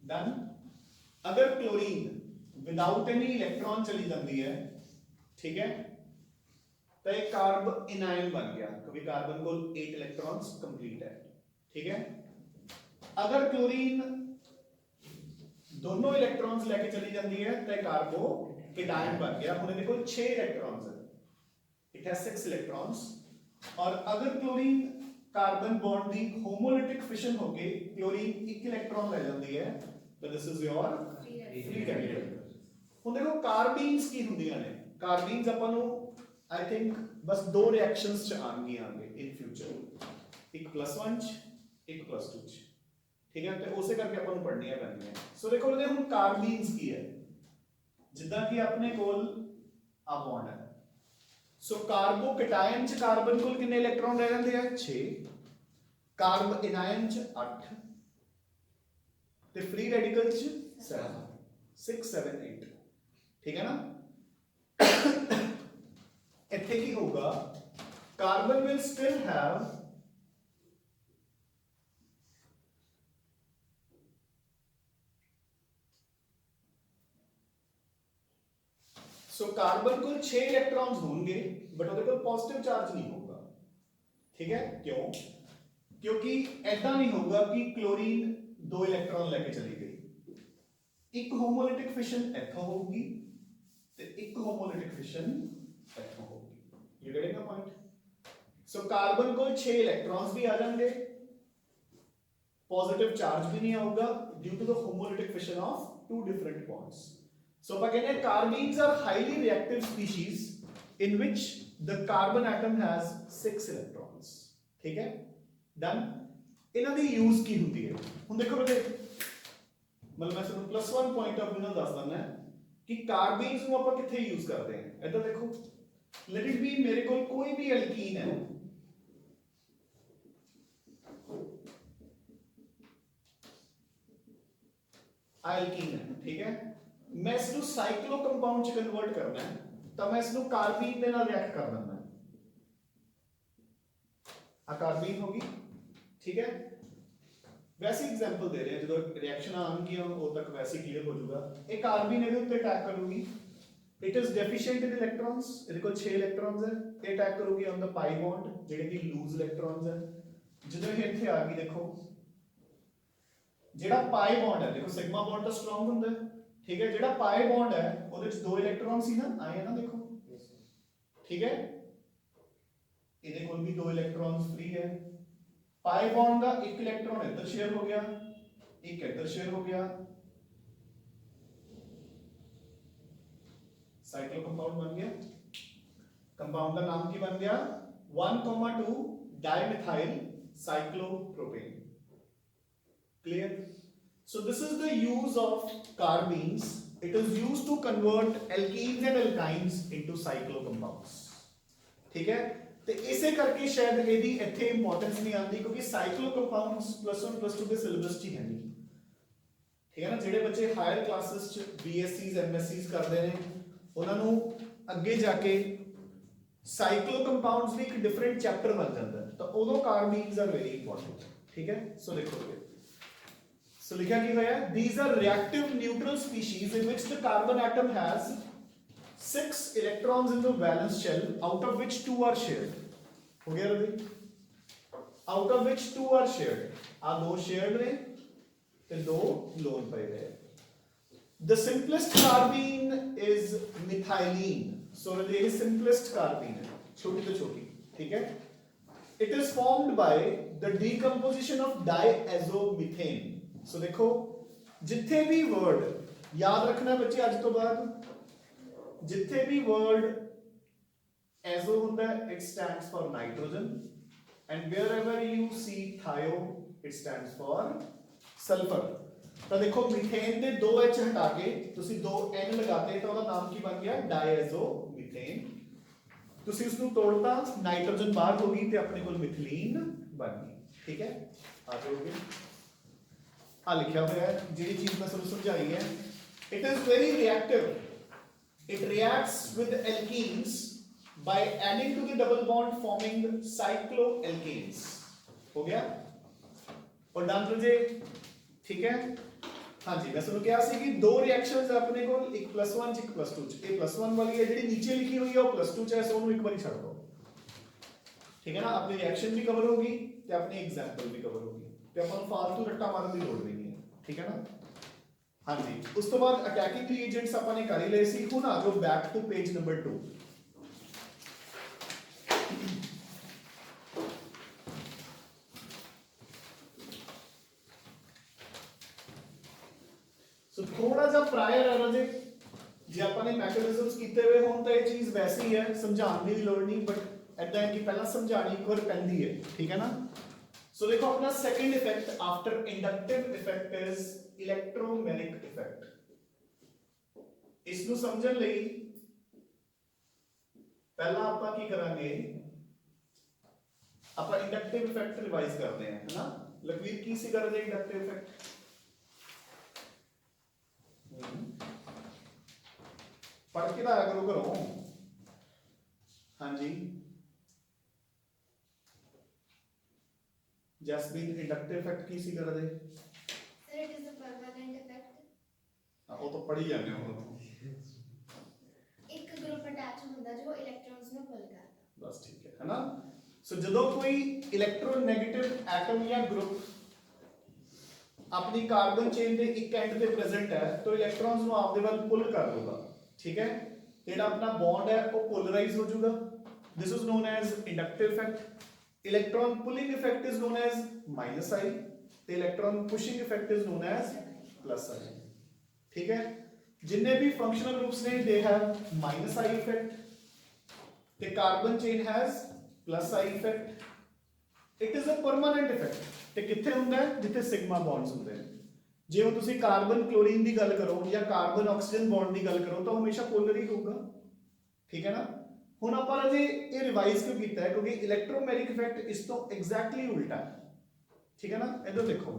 डन। अगर क्लोरीन विदाउट एनी इलेक्ट्रॉन चली जाती है ठीक है तो एक कार्ब इनायन बन गया क्योंकि कार्बन को 8 इलेक्ट्रॉन्स कंप्लीट है, ठीक है। अगर क्लोरीन दोनों इलेक्ट्रॉन्स लेके चली जाती है तो कार्बो केटायन बन गया। हुणे देखो 6 इलेक्ट्रॉन्स है, इट हैज 6 इलेक्ट्रॉन्स। और अगर chlorine carbon bond the homolytic fission होके क्लोरीन 1 इलेक्ट्रॉन ले जाती है तो this is your free carrier. ਹੁਣ देखो कार्बीन्स की ਹੁੰਦੀਆਂ ਨੇ, कार्बीन्स ਆਪਾਂ ਨੂੰ आई थिंक बस 2 रिएक्शंस ਚ ਆਣਗੀਆਂ ਆਗੇ इन फ्यूचर, एक +1 ਚ एक +2 ਚ, ठीक है। ਤੇ ਉਸੇ ਕਰਕੇ ਆਪਾਂ ਨੂੰ ਪੜ੍ਹਨੀਆਂ ਪੈਣਗੀਆਂ। ਸੋ ਦੇਖੋ ਇਹਦੇ ਹੁਣ कार्बीन्स ਕੀ ਹੈ, ਜਿੱਦਾਂ ਕਿ ਆਪਣੇ ਕੋਲ ਆ ਬੌਂਡ ਹੈ। ਸੋ ਕਾਰਬੋ ਕਟਾਇਨ ਚ ਕਾਰਬਨ ਕੋਲ ਕਿੰਨੇ ਇਲੈਕਟ੍ਰੌਨ ਰਹਿ ਜਾਂਦੇ ਆ 6, ਕਾਰਬ ਇਨਾਇਨ ਚ 8 ਤੇ ਫ੍ਰੀ ਰੈਡੀਕਲ ਚ 7, 6 7 8, ठीक है ना। ਇੱਥੇ ਕੀ ਹੋਊਗਾ, carbon will still have so carbon को 6 इलेक्ट्रॉन्स होंगे बट ਉਹਦੇ ਕੋਲ पॉजिटिव चार्ज नहीं होगा, ठीक है। क्यों? क्योंकि ऐसा नहीं होगा कि क्लोरीन 2 इलेक्ट्रॉन लेके चली गई, एक होमोलिटिक फिशन ਇੱਥੋਂ होगी ਤੇ ਇੱਕ होमोलिटिक फिशन ਇੱਥੋਂ होगी। You getting the point? So carbon को 6 इलेक्ट्रॉन्स भी आ जाएंगे, पॉजिटिव चार्ज भी नहीं आएगा due to the homolytic fission of 2 different bonds. So again, carbenes are highly reactive species in which the carbon atom has 6 electrons, ठीक है। Done? इन्हां दी use की होती है, हुण देखो बेटे मतलब मैं ਤੁਹਾਨੂੰ +1 पॉइंट ऑफ व्यू ਨਾਲ ਦੱਸ ਦਿੰਦਾ कि कार्बेन्स ਨੂੰ ਆਪਾਂ ਕਿੱਥੇ यूज ਕਰਦੇ ਹਾਂ। ਇੱਧਰ ਦੇਖੋ, let it be ਮੇਰੇ ਕੋਲ ਕੋਈ ਵੀ ਐਲकीन है, एल्कीन है, ठीक है। मैं इसको साइक्लो कंपाउंड च कन्वर्ट करना है तो मैं इसको कार्बीन दे नाल रिएक्ट कर देना है, आ कार्बीन होगी, ठीक है। वैसे एग्जांपल दे रहे हैं, जो रिएक्शन आएंगी वो तक वैसे क्लियर हो जाएगा। एक कार्बीन ਇਹਦੇ ਉੱਤੇ ਅਟੈਕ ਕਰੂਗੀ, it is deficient in electrons, ਇਹਦੇ ਕੋਲ 6 ਇਲੈਕਟ੍ਰॉन्स है, ਇਹ ਅਟੈਕ ਕਰੂਗੀ ਔਨ ਦ ਪਾਈ ਬੌਂਡ ਜਿਹੜੇ ਕਿ ਲੂਜ਼ ਇਲੈਕਟ੍ਰॉन्स ਹੈ। ਜਦੋਂ ਇਹ ਇੱਥੇ ਆ ਗਈ ਦੇਖੋ, ਜਿਹੜਾ ਪਾਈ ਬੌਂਡ ਹੈ ਦੇਖੋ ਸਿਗਮਾ ਬੌਂਡ ਤਾਂ ਸਟਰੋਂਗ ਹੁੰਦਾ ਹੈ, ठीक है। ਜਿਹੜਾ ਪਾਈ ਬੌਂਡ ਹੈ ਉਹਦੇ ਵਿੱਚ 2 ਇਲੈਕਟ੍ਰॉन ਸੀ ਨਾ, ਆਏ ਹੈ ਨਾ ਦੇਖੋ, ठीक है। ਇਹਦੇ ਕੋਲ ਵੀ 2 ਇਲੈਕਟ੍ਰॉन्स फ्री है। पाई बॉन्ड का 1 इलेक्ट्रॉन इधर शेयर हो गया, एक इधर शेयर हो गया, साइक्लो कंपाउंड बन गया। कंपाउंड का नाम की बन गया 1,2 dimethyl cyclopropane. Clear? So this is the use of carbenes. It is used to convert alkenes and alkynes into cyclo compounds, ठीक है। ਤੇ ਇਸੇ ਕਰਕੇ ਸ਼ਾਇਦ ਇਹਦੀ ਇੱਥੇ ਇੰਪੋਰਟੈਂਸ ਨਹੀਂ ਆਉਂਦੀ ਕਿਉਂਕਿ ਸਾਈਕਲੋ ਕੰਪਾਊਂਡਸ +1 +2 ਦੇ ਸਿਲੇਬਸ 'ਚ ਹੀ ਹੈ ਨਹੀਂ, ਠੀਕ ਹੈ ਨਾ। ਜਿਹੜੇ ਬੱਚੇ ਹਾਇਰ ਕਲਾਸਿਸ 'ਚ BSCs MSCs ਕਰਦੇ ਨੇ ਉਹਨਾਂ ਨੂੰ ਅੱਗੇ ਜਾ ਕੇ ਸਾਈਕਲੋ ਕੰਪਾਊਂਡਸ ਵੀ ਇੱਕ ਡਿਫਰੈਂਟ ਚੈਪਟਰ ਬਣ ਜਾਂਦਾ ਹੈ, ਤਾਂ ਉਦੋਂ ਕਾਰਬੀਨਸ ਆਰ ਵੈਰੀ ਇੰਪੋਰਟੈਂਟ, ਠੀਕ ਹੈ। ਸੋ ਦੇਖੋ, ਸੋ ਲਿਖਿਆ ਕੀ ਹੋਇਆ, these are reactive neutral species in which the carbon atom has 6 electrons in the valence shell, out of which 2 are shared. हो गया Ravi? Out of which 2 are shared. Uh 2 shared ने, ते 2 lone पे रहे। The simplest carbene is methylene. So ये simplest carbene है, छोटी तो छोटी, ठीक है। It is formed by the decomposition of diazomethane. So देखो, जिथे भी word याद रखना बच्चे आज तो बाद, जिथे भी word azo होता है it stands for nitrogen, and wherever you see thio it stands for sulfur। तो देखो मीथेन ਦੇ 2 H हटा के ਤੁਸੀਂ 2 N लगाते तो ਉਹਦਾ ਨਾਮ ਕੀ ਬਣ ਗਿਆ, डायazomethane। ਤੁਸੀਂ ਉਸ ਨੂੰ ਤੋੜਤਾ, ਨਾਈਟ੍ਰੋਜਨ ਬਾਹਰ ਹੋ ਗਈ ਤੇ ਆਪਣੇ ਕੋਲ ਮਿਥਲੀਨ ਬਣ ਗਈ, ਠੀਕ ਹੈ। ਆ ਜਾਓਗੇ, ਆ ਲਿਖਿਆ ਹੋਇਆ ਹੈ ਜਿਹੜੀ ਚੀਜ਼ ਮੈਂ ਤੁਹਾਨੂੰ ਸਮਝਾਈ ਹੈ। It is very reactive, it reacts with alkenes by adding to the double bond forming cycloalkanes। हो गया और डन रजे, ठीक है। हाँ जी, मैं ਤੁਹਾਨੂੰ ਕਿਹਾ ਸੀ ਕਿ ਦੋ ਰਿਐਕਸ਼ਨਸ ਆਪਣੇ ਕੋਲ ਇੱਕ +1 ਚ ਇੱਕ +2 ਚ। ਇਹ +1 ਵਾਲੀ ਹੈ ਜਿਹੜੀ ਨੀਚੇ ਲਿਖੀ ਹੋਈ ਹੈ ਉਹ +2 ਚ ਹੈ, ਸੋ ਉਹਨੂੰ ਇੱਕ ਵਾਰੀ ਛੱਡ ਦਿਓ। ਠੀਕ ਹੈ ਨਾ, ਆਪਣੀ ਰਿਐਕਸ਼ਨ ਵੀ ਕਵਰ ਹੋਗੀ ਤੇ ਆਪਣੀ ਐਗਜ਼ਾਮਪਲ ਵੀ ਕਵਰ ਹੋਗੀ ਤੇ ਆਪਾਂ ਨੂੰ ਫਾਲਤੂ ਰੱਟਾ ਮਾਰਨ ਦੀ ਲੋੜ ਵੀ ਨਹੀਂ ਹੈ। ਠੀਕ ਹੈ ਨਾ। ਹਾਂਜੀ, ਉਸ ਤੋਂ ਬਾਅਦ ਅਟੈਕਿੰਗ ਰੀਏਜੈਂਟਸ ਆਪਾਂ ਨੇ ਕਰ ਹੀ ਲਏ ਸੀ। ਹੁਣ ਆ ਜਾਓ ਬੈਕ ਟੂ ਪੇਜ ਨੰਬਰ 2। ਸੋ ਥੋੜਾ ਜਿਹਾ ਪ੍ਰਾਇਰ ਹੈ ਰਾਜੇ, ਜੇ ਆਪਾਂ ਨੇ ਮੈਕੈਨਿਜ਼ਮਸ ਕੀਤੇ ਹੋਏ ਹੋਣ ਤਾਂ ਇਹ ਚੀਜ਼ ਵੈਸੇ ਹੀ ਹੈ, ਸਮਝਾਉਣ ਦੀ ਵੀ ਲੋੜ ਨਹੀਂ, ਬਟ ਐਦਾਂ ਹੈ ਕਿ ਪਹਿਲਾਂ ਸਮਝਾਣੀ ਇੱਕ ਵਾਰ ਪੈਂਦੀ ਹੈ। ਠੀਕ ਹੈ ਨਾ। ਸੋ ਦੇਖੋ ਆਪਣਾ second effect after inductive effect is electromagnetic effect. ਇਸ ਨੂੰ ਸਮਝਣ ਲਈ ਪਹਿਲਾਂ ਆਪਾਂ ਕੀ ਕਰਾਂਗੇ, ਆਪਾਂ ਇੰਡਕਟਿਵ ਇਫੈਕਟ ਰਿਵਾਈਜ਼ ਕਰਦੇ ਹਾਂ, ਹੈ ਨਾ। ਲਖਵੀਰ ਕੀ ਸੀ ਕਰਦੇ ਇੰਡਕਟਿਵ ਇਫੈਕਟ? ਪੜ੍ਹ ਕੇ ਆਇਆ ਕਰੋ ਘਰੋਂ। ਹਾਂਜੀ ਜਸਮੀਨ, ਇੰਡਕਟਿਵ ਇਫੈਕਟ ਕੀ ਸੀ ਕਰਦੇ? Sir, it is a permanent effect. ਉਹ ਤਾਂ ਪੜ੍ਹੀ ਜਾਂਦੇ ਹੋ। ਇੱਕ ਗਰੁੱਪ ਅਟੈਚ ਹੁੰਦਾ ਜੋ ਇਲੈਕਟ੍ਰੋਨਸ ਨੂੰ ਪੁੱਲ ਕਰਦਾ। ਬਸ ਠੀਕ ਹੈ ਨਾ। ਸੋ ਜਦੋਂ ਕੋਈ ਇਲੈਕਟ੍ਰੋਨੈਗੇਟਿਵ ਐਟਮ ਜਾਂ ਗਰੁੱਪ ਆਪਣੀ ਕਾਰਬਨ ਚੇਨ ਦੇ ਇੱਕ ਐਂਡ ਤੇ ਪ੍ਰੈਜ਼ੈਂਟ ਹੈ ਤਾਂ ਇਲੈਕਟ੍ਰੋਨਸ ਨੂੰ ਆਪਦੇ ਵੱਲ ਪੁੱਲ ਕਰ ਲੂਗਾ। ਠੀਕ ਹੈ, ਜਿਹੜਾ ਆਪਣਾ ਬੌਂਡ ਹੈ ਉਹ ਪੋਲਰਾਈਜ਼ ਹੋ ਜਾਊਗਾ। This is known as inductive effect. Electron pulling effect is known as -I ਤੇ electron pushing effect is known as +I। ਠੀਕ ਹੈ, ਜਿੰਨੇ ਵੀ ਫੰਕਸ਼ਨਲ ਗਰੁੱਪਸ ਨੇ ਦੇ ਹੈਵ -I ਇਫੈਕਟ ਤੇ carbon chain has +I effect. It is a permanent effect ਤੇ ਕਿੱਥੇ ਹੁੰਦਾ ਹੈ? ਜਿੱਥੇ ਸਿਗਮਾ ਬੌਂਡਸ ਹੁੰਦੇ ਨੇ। ਜੇ ਹੁਣ ਤੁਸੀਂ ਕਾਰਬਨ ਕਲੋਰੀਨ ਦੀ ਗੱਲ ਕਰੋ ਜਾਂ ਕਾਰਬਨ ਆਕਸੀਜਨ ਬੌਂਡ ਦੀ ਗੱਲ ਕਰੋ ਤਾਂ ਹਮੇਸ਼ਾ ਪੋਲਰ ਹੀ ਹੋਊਗਾ। ਠੀਕ ਹੈ ਨਾ। ਹੁਣ ਆਪਾਂ ਰਾਜੇ ਇਹ ਰਿਵਾਈਜ਼ ਕਿਉਂ ਕੀਤਾ ਹੈ? ਕਿਉਂਕਿ ਇਲੈਕਟ੍ਰੋਮੈਗਨੈਟਿਕ ਇਫੈਕਟ ਇਸ ਤੋਂ ਐਗਜ਼ੈਕਟਲੀ ਉਲਟਾ ਹੈ। ਠੀਕ ਹੈ ਨਾ। ਇੱਧਰ ਦੇਖੋ,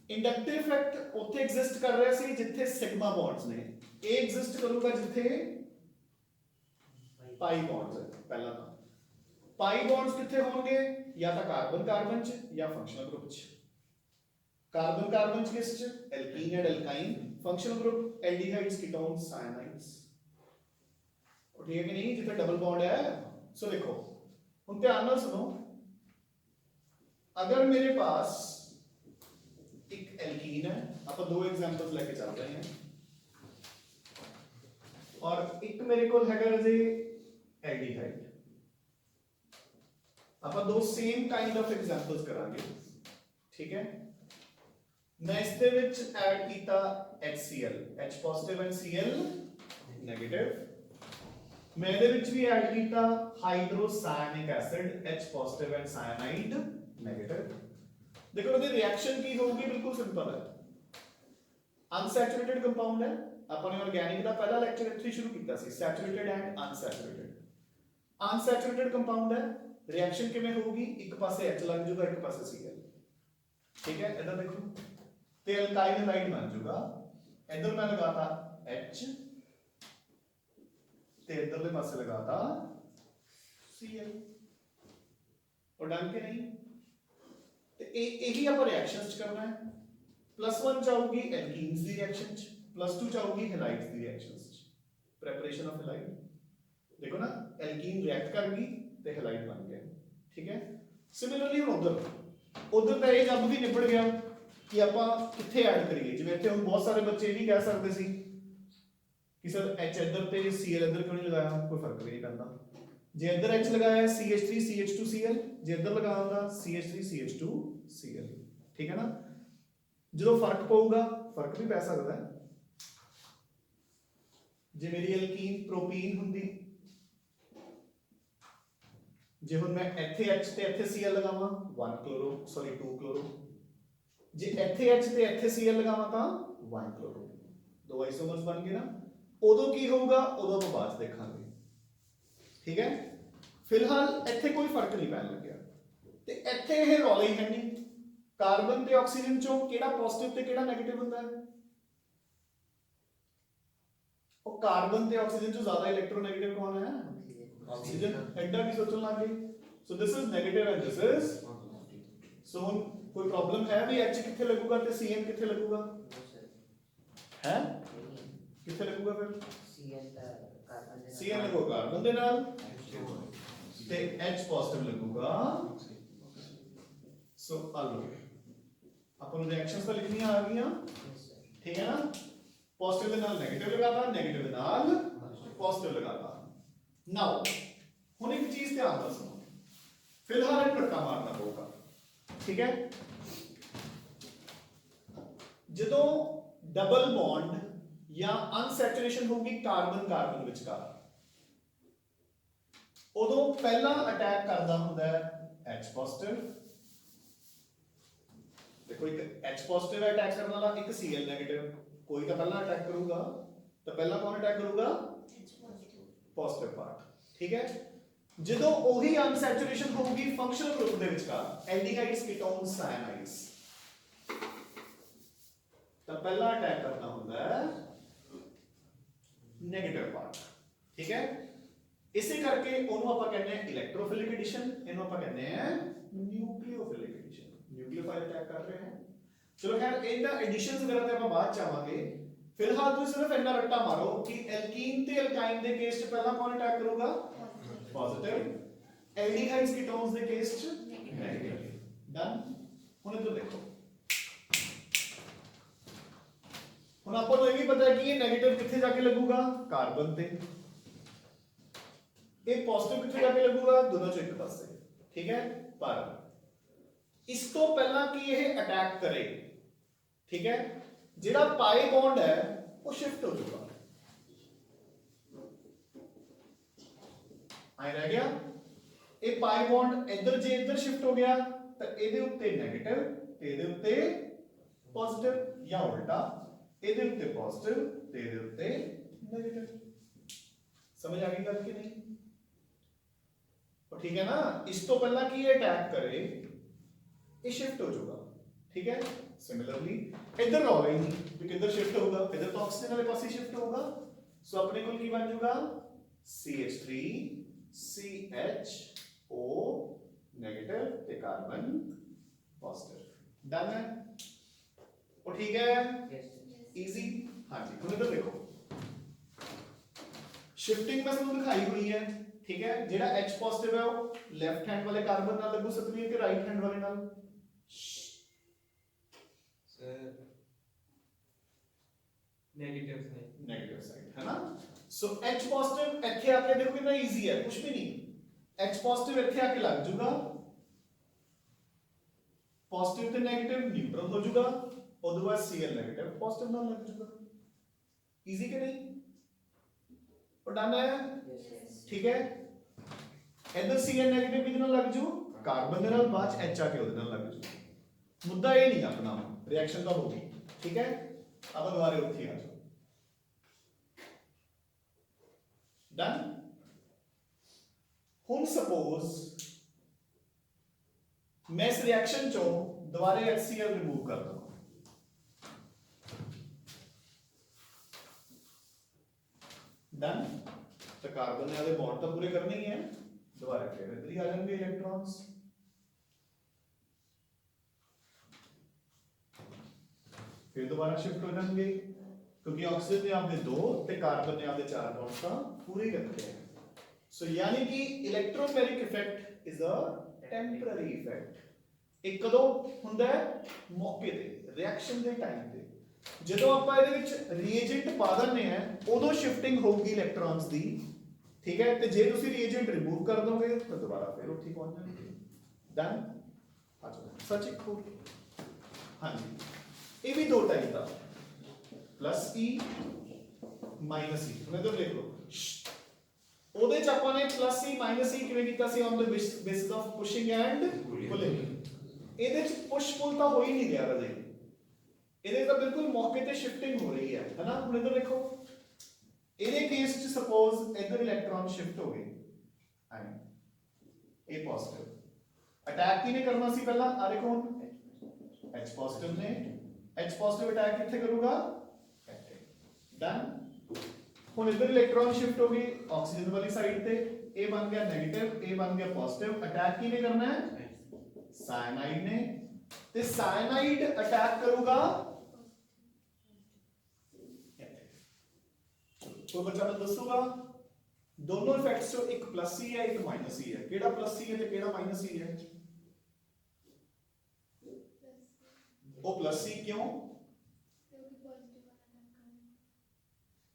ਇੰਡਕਟਿਵ ਇਫੈਕਟ ਉੱਥੇ ਐਗਜ਼ਿਸਟ ਕਰ ਰਿਹਾ ਸੀ ਜਿੱਥੇ ਸਿਗਮਾ ਬੌਂਡਸ ਨੇ। ਇਹ ਐਗਜ਼ਿਸਟ ਕਰੂਗਾ ਜਿੱਥੇ ਪਾਈ ਬੌਂਡਸ ਹੈ। ਪਹਿਲਾਂ ਤਾਂ ਪਾਈ ਬੌਂਡਸ ਕਿੱਥੇ ਹੋਣਗੇ? ਜਾਂ ਤਾਂ ਕਾਰਬਨ ਕਾਰਬਨ ਚ ਜਾਂ ਫੰਕਸ਼ਨਲ ਗਰੁੱਪ ਚ। ਕਾਰਬਨ ਕਾਰਬਨ ਚ ਕਿਸ ਚ? Alkene and alkyne. Functional group aldehydes, ketones, cyanides. ਠੀਕ ਹੈ ਕਿ ਨਹੀਂ? ਜਿੱਥੇ ਡਬਲ ਬੌਂਡ ਹੈ। ਸੋ ਦੇਖੋ ਹੁਣ ਧਿਆਨ ਨਾਲ ਸੁਣੋ, ਅਗਰ ਮੇਰੇ ਪਾਸ ਇੱਕ ਐਲਕੀਨ ਹੈ, ਆਪਾਂ ਦੋ ਐਗਜ਼ਾਮਪਲਸ ਲੈ ਕੇ ਚੱਲ ਰਹੇ ਹਾਂ, ਔਰ ਇੱਕ ਮੇਰੇ ਕੋਲ ਹੈਗਾ ਰਾਜੇ ਐਲਡੀਹਾਈਡ। ਆਪਾਂ ਦੋ ਸੇਮ ਕਾਈਂਡ ਆਫ ਐਗਜ਼ਾਮਪਲਸ ਕਰਾਂਗੇ। ਠੀਕ ਹੈ, ਮੈਂ ਇਸ ਦੇ ਵਿੱਚ ਐਡ ਕੀਤਾ HCl, H positive and Cl negative. ਮੈਂ ਇਹਦੇ ਵਿੱਚ ਵੀ ਐਡ ਕੀਤਾ hydrocyanic acid, H positive and cyanide negative. ਦੇਖੋ ਇਹਦੀ ਰਿਐਕਸ਼ਨ ਕੀ ਹੋਊਗੀ? ਬਿਲਕੁਲ ਸਿੰਪਲ ਹੈ। ਅਨਸੈਚੁਰੇਟਡ ਕੰਪਾਊਂਡ ਹੈ। ਆਪਾਂ ਨੇ ਆਰਗੈਨਿਕ ਦਾ ਪਹਿਲਾ ਲੈਕਚਰ ਇੱਥੇ ਸ਼ੁਰੂ ਕੀਤਾ ਸੀ, ਸੈਚੁਰੇਟਡ ਐਂਡ ਅਨਸੈਚੁਰੇਟਡ। ਅਨਸੈਚੁਰੇਟਡ ਕੰਪਾਊਂਡ ਹੈ, ਰਿਐਕਸ਼ਨ ਕਿਵੇਂ ਹੋਊਗੀ? ਇੱਕ ਪਾਸੇ H ਲੱਗ ਜਾਊਗਾ, ਇੱਕ ਪਾਸੇ Cl। ਠੀਕ ਹੈ, ਇੱਧਰ ਦੇਖੋ ਤੇ ਅਲਕਾਈਲ ਹੈਲਾਈਡ ਬਣ ਜਾਊਗਾ। ਇੱਧਰ ਮੈਂ ਲਗਾਤਾ H ਤੇ ਇੱਧਰਲੇ ਪਾਸੇ ਲਗਾਤਾ Cl। और डन के नहीं? तो यही ਆਪਾਂ ਰਿਐਕਸ਼ਨਸ ਚ ਕਰਨਾ ਹੈ। +1 ਚਾਹੂਗੀ ਐਲਕੀਨਸ ਦੀ ਰਿਐਕਸ਼ਨ ਚ, +2 ਚਾਹੂਗੀ ਹੈਲਾਈਡਸ ਦੀ ਰਿਐਕਸ਼ਨਸ ਚ। ਪ੍ਰੈਪਰੇਸ਼ਨ ਆਫ ਹੈਲਾਈਡ ਦੇਖੋ ਨਾ, ਐਲਕੀਨ ਰਿਐਕਟ ਕਰ ਗਈ ਤੇ ਹੈਲਾਈਡ ਬਣ ਗਿਆ। ਠੀਕ ਹੈ, ਸਿਮਿਲਰਲੀ ਹੁਣ ਉਧਰ ਤਾਂ ਇਹ ਜੱਬ ਵੀ ਨਿਬੜ ਗਿਆ ਕਿ ਆਪਾਂ ਕਿੱਥੇ ਐਡ ਕਰੀਏ। ਜਿਵੇਂ ਇੱਥੇ ਹੁਣ ਬਹੁਤ ਸਾਰੇ ਬੱਚੇ ਇਹ ਵੀ ਕਹਿ ਸਕਦੇ ਸੀ ਕਿ ਸਰ H ਇੱਧਰ ਤੇ Cl ਇੱਧਰ ਕਿਉਂ ਨਹੀਂ ਲਗਾਇਆ? ਕੋਈ ਫਰਕ ਵੀ ਨਹੀਂ ਪੈਂਦਾ। ਜੇ ਇੱਧਰ H ਲਗਾਇਆ CH3 CH2Cl, ਜੇ ਇੱਧਰ ਲਗਾਉਂਦਾ CH3 CH2Cl। ਠੀਕ ਹੈ ਨਾ। ਜਦੋਂ ਫਰਕ ਪਊਗਾ, ਫਰਕ ਵੀ ਪੈ ਸਕਦਾ ਹੈ। ਜੇ ਮੇਰੀ ਐਲਕੀਨ ਪ੍ਰੋਪੀਨ ਹੁੰਦੀ, ਜੇ ਹੁਣ ਮੈਂ ਇੱਥੇ H ਤੇ ਇੱਥੇ Cl ਲਗਾਵਾਂ 2 ਕਲੋਰੋ। ਜੇ ਇੱਥੇ H ਤੇ ਇੱਥੇ Cl ਲਗਾਵਾਂ ਤਾਂ 1 ਕਲੋਰੋ। ਦੋ ਆਈਸੋਮਰਸ ਬਣ ਗਏ ਨਾ। ਉਦੋਂ ਕੀ ਹੋਊਗਾ? ਉਦੋਂ ਤੋਂ ਬਾਅਦ ਦੇਖਾਂਗੇ। ਠੀਕ ਹੈ, ਫਿਲਹਾਲ ਇੱਥੇ ਕੋਈ ਫਰਕ ਨਹੀਂ ਪੈਣ ਲੱਗਿਆ ਤੇ ਇੱਥੇ ਇਹ ਰੌਲਾ ਹੀ ਹੈ ਨਹੀਂ। ਕਾਰਬਨ ਤੇ ਆਕਸੀਜਨ ਚੋਂ ਕਿਹੜਾ ਪੋਜ਼ਿਟਿਵ ਤੇ ਕਿਹੜਾ ਨੈਗੇਟਿਵ ਹੁੰਦਾ ਹੈ? ਉਹ ਕਾਰਬਨ ਤੇ ਆਕਸੀਜਨ ਚੋਂ ਜ਼ਿਆਦਾ ਇਲੈਕਟ੍ਰੋਨੈਗੇਟਿਵ ਕੌਣ ਹੈ? ਆਕਸੀਜਨ। ਐਡਾ ਕੀ ਸੋਚਣ ਲੱਗ ਗਏ? So this is negative and this is, so कोई प्रॉब्लम है भी H किथे लगूगा ते Cn किथे लगूगा है किथे लगूगा फिर Cn लगूगा कार्बन दे नाल ते H पॉजिटिव लगूगा सो आलो अपन रिएक्शंस तो लिखनी आ गई ठीक है ना पॉजिटिव दे नाल नेगेटिव लगाता नेगेटिव दे नाल पॉजिटिव लगाता नाउ हुन एक चीज ध्यान नाल सुनो फिलहाल एक रट्टा मारना होगा ठीक है ਜਦੋਂ डबल बॉन्ड या अनसैचुरेशन होगी कार्बन कार्बन विचकार उदों पहला अटैक करदा हुंदा है H पॉजिटिव देखो एक H पॉजिटिव अटैक करने वाला एक Cl नेगेटिव कोई तो पहला अटैक करूंगा तो पहला कौन अटैक करूंगा पॉजिटिव पार्ट ठीक है ਜਦੋਂ ਉਹੀ ਅਨਸੈਚੁਰੇਸ਼ਨ ਹੋਊਗੀ ਫੰਕਸ਼ਨਲ ਗਰੁੱਪ ਦੇ ਵਿਚਕਾਰ ਐਲਡੀਹਾਈਡਸ ਕੀਟੋਨਸ ਸਾਇਨਾਈਡਸ ਤਾਂ ਪਹਿਲਾ ਅਟੈਕ ਕਰਨਾ ਹੁੰਦਾ ਹੈ 네ਗੇਟਿਵ ਪਾਰਟ ਠੀਕ ਹੈ ਇਸੇ ਕਰਕੇ ਉਹਨੂੰ ਆਪਾਂ ਕਹਿੰਦੇ ਆ ਇਲੈਕਟ੍ਰੋਫਿਲਿਕ ਐਡੀਸ਼ਨ ਇਹਨੂੰ ਆਪਾਂ ਕਹਿੰਦੇ ਆ ਨਿਊਕਲੀਓਫਿਲਿਕ ਐਡੀਸ਼ਨ ਨਿਊਕਲੀਓਫਾਈਲ ਅਟੈਕ ਕਰ ਰਹੇ ਹਨ ਚਲੋ ਖੈਰ ਇਹਦਾ ਐਡੀਸ਼ਨਸ ਵਗੈਰਾ ਤੇ ਆਪਾਂ ਬਾਅਦ ਚ ਆਵਾਂਗੇ ਫਿਲਹਾਲ ਤੁਸੀਂ ਸਿਰਫ ਇੰਨਾ ਰੱਟਾ ਮਾਰੋ ਕਿ ਐਲਕੀਨ ਤੇ ਐਲਕਾਈਨ ਦੇ ਕੇਸ ਚ ਪਹਿਲਾਂ ਕੌਣ ਅਟੈਕ ਕਰੂਗਾ पॉजिटिव एल्डिहाइड्स कीटोन्स के केस च नेगेटिव डन हुन इधर देखो हुन आपको तो ये भी पता है कि ये नेगेटिव किथे जाके लगूगा कार्बन पे ये पॉजिटिव किथे जाके लगूगा दोनों चो एक पासे ठीक है पर इस तो पहला कि ये अटैक करे ठीक है जेड़ा पाई बॉन्ड है वो शिफ्ट हो चुका आई रह गया ये पाई बॉन्ड इधर जे इधर शिफ्ट हो गया तो ਇਹਦੇ ਉੱਤੇ 네ਗੇਟਿਵ ਤੇ ਇਹਦੇ ਉੱਤੇ ਪੋਜ਼ਿਟਿਵ ਜਾਂ ਉਲਟਾ ਇਹਦੇ ਉੱਤੇ ਪੋਜ਼ਿਟਿਵ ਤੇ ਇਹਦੇ ਉੱਤੇ 네ਗੇਟਿਵ समझ आ गई बात कि नहीं और ठीक है ना इस तो पहला कि ये अटैक करे ये शिफ्ट हो जाएगा ठीक है सिमिलरली इधर रहोगा ही नहीं क्योंकि इधर शिफ्ट होगा इधर तो ऑक्सीजन वाले पासे शिफ्ट होगा सो अपने को की बन जाएगा CH3 CHO नेगेटिव ते कार्बन पॉजिटिव डन है और ठीक है इजी हाँ जी हुन इधर देखो शिफ्टिंग मैं तुहानू दिखाई हुई है ठीक है जेड़ा H पॉजिटिव है वो लेफ्ट हैंड वाले कार्बन नाल लगू सकदी है कि राइट हैंड वाले नाल सर नेगेटिव साइड है ना सो H पॉजिटिव ਇੱਥੇ ਆ ਕੇ ਦੇਖੋ ਕਿੰਨਾ ਈਜ਼ੀ ਹੈ ਕੁਝ ਵੀ ਨਹੀਂ H पॉजिटिव ਇੱਥੇ ਆ ਕੇ ਲੱਗ ਜੂਗਾ पॉजिटिव ਤੇ 네ਗੇਟਿਵ ਨਿਊਟਰਲ ਹੋ ਜੂਗਾ ਉਦੋਂ ਬਾਅਦ Cl 네ਗੇਟਿਵ पॉजिटिव ਨਾਲ ਲੱਗ ਜੂਗਾ ਈਜ਼ੀ ਕਿ ਨਹੀਂ और डन है ठीक है इधर Cl 네ਗੇਟਿਵ ਕਿਹਦੇ ਨਾਲ ਲੱਗ ਜੂ ਕਾਰਬਨ ਦੇ ਨਾਲ ਬਾਅਦ H ਆ ਕੇ ਉਹਦੇ ਨਾਲ ਲੱਗ ਜੂ ਮੁੱਦਾ ਇਹ ਨਹੀਂ ਆਪਣਾ ਰਿਐਕਸ਼ਨ ਤਾਂ ਹੋਗੀ ਠੀਕ ਹੈ ਆਪਾਂ ਦੁਬਾਰੇ ਉੱਥੇ ਆ ਜਾਓ डन हुन सपोज मैं इस रिएक्शन चो दोबारा HCl रिमूव कर दूं डन तो कार्बन वाले बॉन्ड तो पूरे करने ही है दोबारा फिर इधर ही आ जाएंगे इलेक्ट्रॉन्स फिर दोबारा शिफ्ट हो जाएंगे क्योंकि ऑक्सीजन ने आपने 2 ते कार्बन ने आपने 4 बॉन्ड्स का पूरे रखे हैं सो यानी कि electromeric effect is a temporary effect एक कदों हुंदा है मौके ते रिएक्शन दे टाइम ते ਜਦੋਂ ਆਪਾਂ ਇਹਦੇ ਵਿੱਚ ਰੀਏਜੈਂਟ ਪਾ ਦਿੰਨੇ ਆ ਉਦੋਂ ਸ਼ਿਫਟਿੰਗ ਹੋਊਗੀ ਇਲੈਕਟ੍ਰॉन्स ਦੀ ਠੀਕ ਹੈ ਤੇ ਜੇ ਤੁਸੀਂ ਰੀਏਜੈਂਟ ਰਿਮੂਵ ਕਰ ਦੋਗੇ ਤਾਂ ਦੁਬਾਰਾ ਫਿਰ ਉੱਥੇ ਹੀ ਪਹੁੰਚ ਜਾਣਗੇ ਡਨ ਅੱਛਾ ਸੱਚ ਇੱਕ ਹੋਰ ਹਾਂਜੀ ਇਹ ਵੀ ਦੋ ਟਾਈਪ ਦਾ प्लस E माइनस E मैं तो लिख लो ਉਹਦੇ ਚ ਆਪਾਂ ਨੇ प्लस E माइनस E ਕਿਵੇਂ ਕੀਤਾ ਸੀ on the basis of pushing and pulling ਇਹਦੇ ਚ ਪੁਸ਼ ਪੁਲ ਤਾਂ ਹੋ ਹੀ ਨਹੀਂ ਰਿਹਾ ਰਾਜੇ ਇਹਦੇ ਤਾਂ ਬਿਲਕੁਲ ਮੌਕੇ ਤੇ ਸ਼ਿਫਟਿੰਗ ਹੋ ਰਹੀ ਹੈ ਹੈਨਾ ਹੁਣ ਇਧਰ ਦੇਖੋ ਇਹਦੇ ਕੇਸ ਚ ਸਪੋਜ਼ ਇਧਰ ਇਲੈਕਟ੍ਰੋਨ ਸ਼ਿਫਟ ਹੋ ਗਏ ਆਈ ਇਹ ਪੋਜ਼ਿਟਿਵ ਅਟੈਕ ਕਿਹਨੇ ਕਰਨਾ ਸੀ ਪਹਿਲਾਂ ਆ ਦੇਖੋ ਹੁਣ H ਪੋਜ਼ਿਟਿਵ ਨੇ H ਪੋਜ਼ਿਟਿਵ ਅਟੈਕ ਕਿੱਥੇ ਕਰੂਗਾ डन ਹੁਣ ਇਧਰ ਇਲੈਕਟ੍ਰੋਨ ਸ਼ਿਫਟ ਹੋ ਗਈ ਆਕਸੀਜਨ ਵਾਲੀ ਸਾਈਡ ਤੇ ਇਹ ਬਣ ਗਿਆ 네ਗੇਟਿਵ ਇਹ ਬਣ ਗਿਆ ਪੋਜ਼ਿਟਿਵ ਅਟੈਕ ਕਿਹਨੇ ਕਰਨਾ ਹੈ ਸਾਇਨਾਈਡ ਨੇ ਤੇ ਸਾਇਨਾਈਡ ਅਟੈਕ ਕਰੂਗਾ ਕੋਈ ਬੱਚਾ ਮੈਨੂੰ ਦੱਸੂਗਾ ਦੋਨੋਂ ਇਫੈਕਟਸ ਚੋਂ ਇੱਕ ਪਲੱਸ ਹੀ ਹੈ ਇੱਕ ਮਾਈਨਸ ਹੀ ਹੈ, ਕਿਹੜਾ ਪਲੱਸ ਹੀ ਹੈ ਤੇ ਕਿਹੜਾ ਮਾਈਨਸ ਹੀ ਹੈ? ਉਹ ਪਲੱਸ ਹੀ ਕਿਉਂ?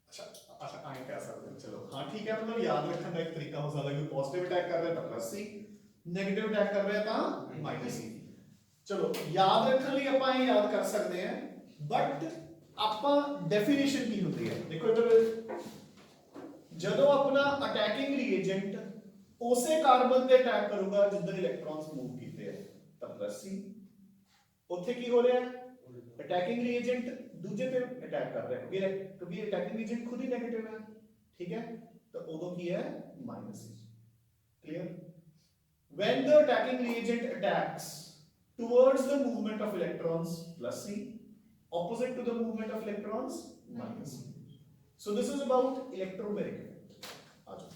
अच्छा आए कह सकते हैं, चलो हाँ ठीक है, मतलब याद रखने का एक तरीका हो सकता है कि पॉजिटिव अटैक कर रहे हैं तो प्लस सी, नेगेटिव अटैक कर रहे हैं तो माइनस सी। चलो याद रखने लिए ਆਪਾਂ ਇਹ याद कर सकते हैं, बट ਆਪਾਂ डेफिनेशन की होती है देखो इधर ਜਦੋਂ ਆਪਣਾ ਅਟੈਕਿੰਗ ਰੀਏਜੈਂਟ ਉਸੇ ਕਾਰਬਨ ਤੇ ਅਟੈਕ ਕਰੂਗਾ ਜਿੱਧਰ ਇਲੈਕਟ੍ਰੋਨਸ ਮੂਵ ਕੀਤੇ ਆ ਤਾਂ ਪਲੱਸ ਸੀ। ਉੱਥੇ ਕੀ ਹੋ ਰਿਹਾ ਹੈ ਅਟੈਕਿੰਗ ਰੀਏਜੈਂਟ ਦੂਜੇ ਤੇ ਅਟੈਕ ਕਰ ਰਿਹਾ ਹੈ ਕਿਉਂਕਿ ਅਟੈਕਿੰਗ ਰੀਏਜੈਂਟ ਖੁਦ ਹੀ 네ਗੇਟਿਵ ਹੈ, ਠੀਕ ਹੈ, ਤਾਂ ਉਦੋਂ ਕੀ ਹੈ minus C. Clear? when the attacking reagent attacks towards the movement of electrons plus C, opposite to the movement of electrons minus C. So this is about electromagnetic effect.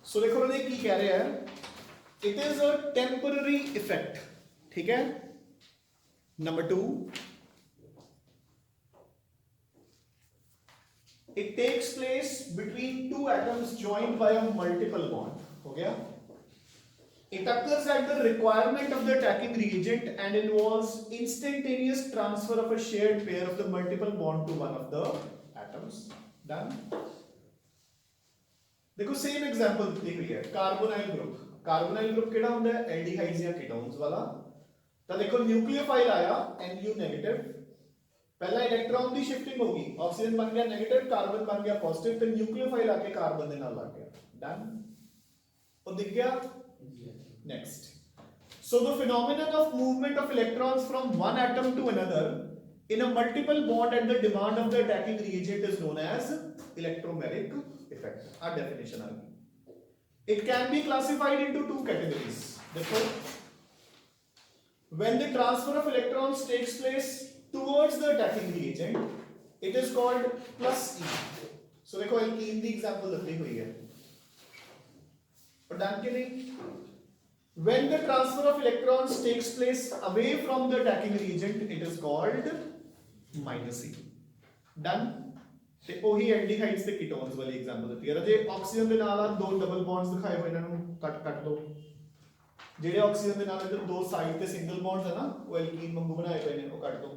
So देखो ये की कह रहे हैं, it is a temporary effect, ठीक है? Number 2, it takes place between two atoms joined by a multiple bond. हो गया? It occurs at the requirement of the attacking reagent and involves instantaneous transfer of a shared pair of the multiple bond to one of the atoms. Done? देखो same example दी हुई है carbonyl group. Carbonyl group केड़ा हुंदा है aldehydes या ketones वाला। तो देखो न्यूक्लियोफाइल आया Nu नेगेटिव, पहला इलेक्ट्रॉन की शिफ्टिंग होगी, ऑक्सीजन बन गया नेगेटिव, कार्बन बन गया पॉजिटिव, तो न्यूक्लियोफाइल आके कार्बन दे नाल लग गया। डन? और दिख गया? Next, so the phenomenon of movement of electrons from one atom to another in a multiple bond at the demand of the attacking reagent is known as electromagnetic effect. Our definition are. It can be classified into two categories. देखो, when the transfer of electrons takes place towards the attacking reagent, it is called plus E. So देखो alkene की example दी हुई है। और done के नहीं? When the transfer of electrons takes place away from the attacking reagent, it is called minus E. Done? ਤੇ ਉਹੀ ਐਲਡੀਹਾਈਡਸ ਤੇ ਕੀਟੋਨਸ ਵਾਲੀ ਐਗਜ਼ਾਮਪਲ ਦਿੱਤੀ ਹੈ। ਜੇ ਆਕਸੀਜਨ ਦੇ ਨਾਲ ਆ ਦੋ ਡਬਲ ਬੌਂਡਸ ਦਿਖਾਏ ਹੋਏ, ਇਹਨਾਂ ਨੂੰ ਕੱਟ ਦੋ। ਜਿਹੜੇ ਆਕਸੀਜਨ ਦੇ ਨਾਲ ਇਧਰ ਦੋ ਸਾਈਡ ਤੇ ਸਿੰਗਲ ਬੌਂਡਸ ਹੈ ਨਾ, ਉਹ ਐਲਕੀਨ ਵਾਂਗੂ ਬਣਾਏ ਹੋਏ ਨੇ, ਉਹ ਕੱਟ ਦੋ।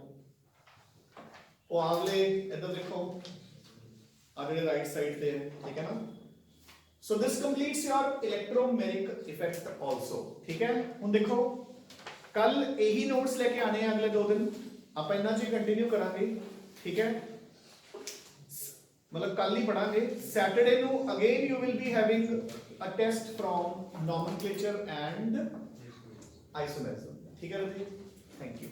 ਉਹ ਆਗਲੇ ਇੱਧਰ ਦੇਖੋ ਆ ਜਿਹੜੇ ਰਾਈਟ ਸਾਈਡ ਤੇ ਹੈ, ਠੀਕ ਹੈ ਨਾ। So this completes your electromagnetic effect also, ठीक है? ਹੁਣ ਦੇਖੋ ਕੱਲ ਇਹੀ ਨੋਟਸ ਲੈ ਕੇ ਆਣੇ ਆ ਅਗਲੇ 2 ਦਿਨ, ਆਪਾਂ ਇਹਨਾਂ ਚ ਕੰਟੀਨਿਊ ਕਰਾਂਗੇ, ਠੀਕ ਹੈ? मतलब कल ही पढ़ांगे। सैटरडे ਨੂੰ again you will be having a test from nomenclature and isomerism, ठीक है राजी? Thank you.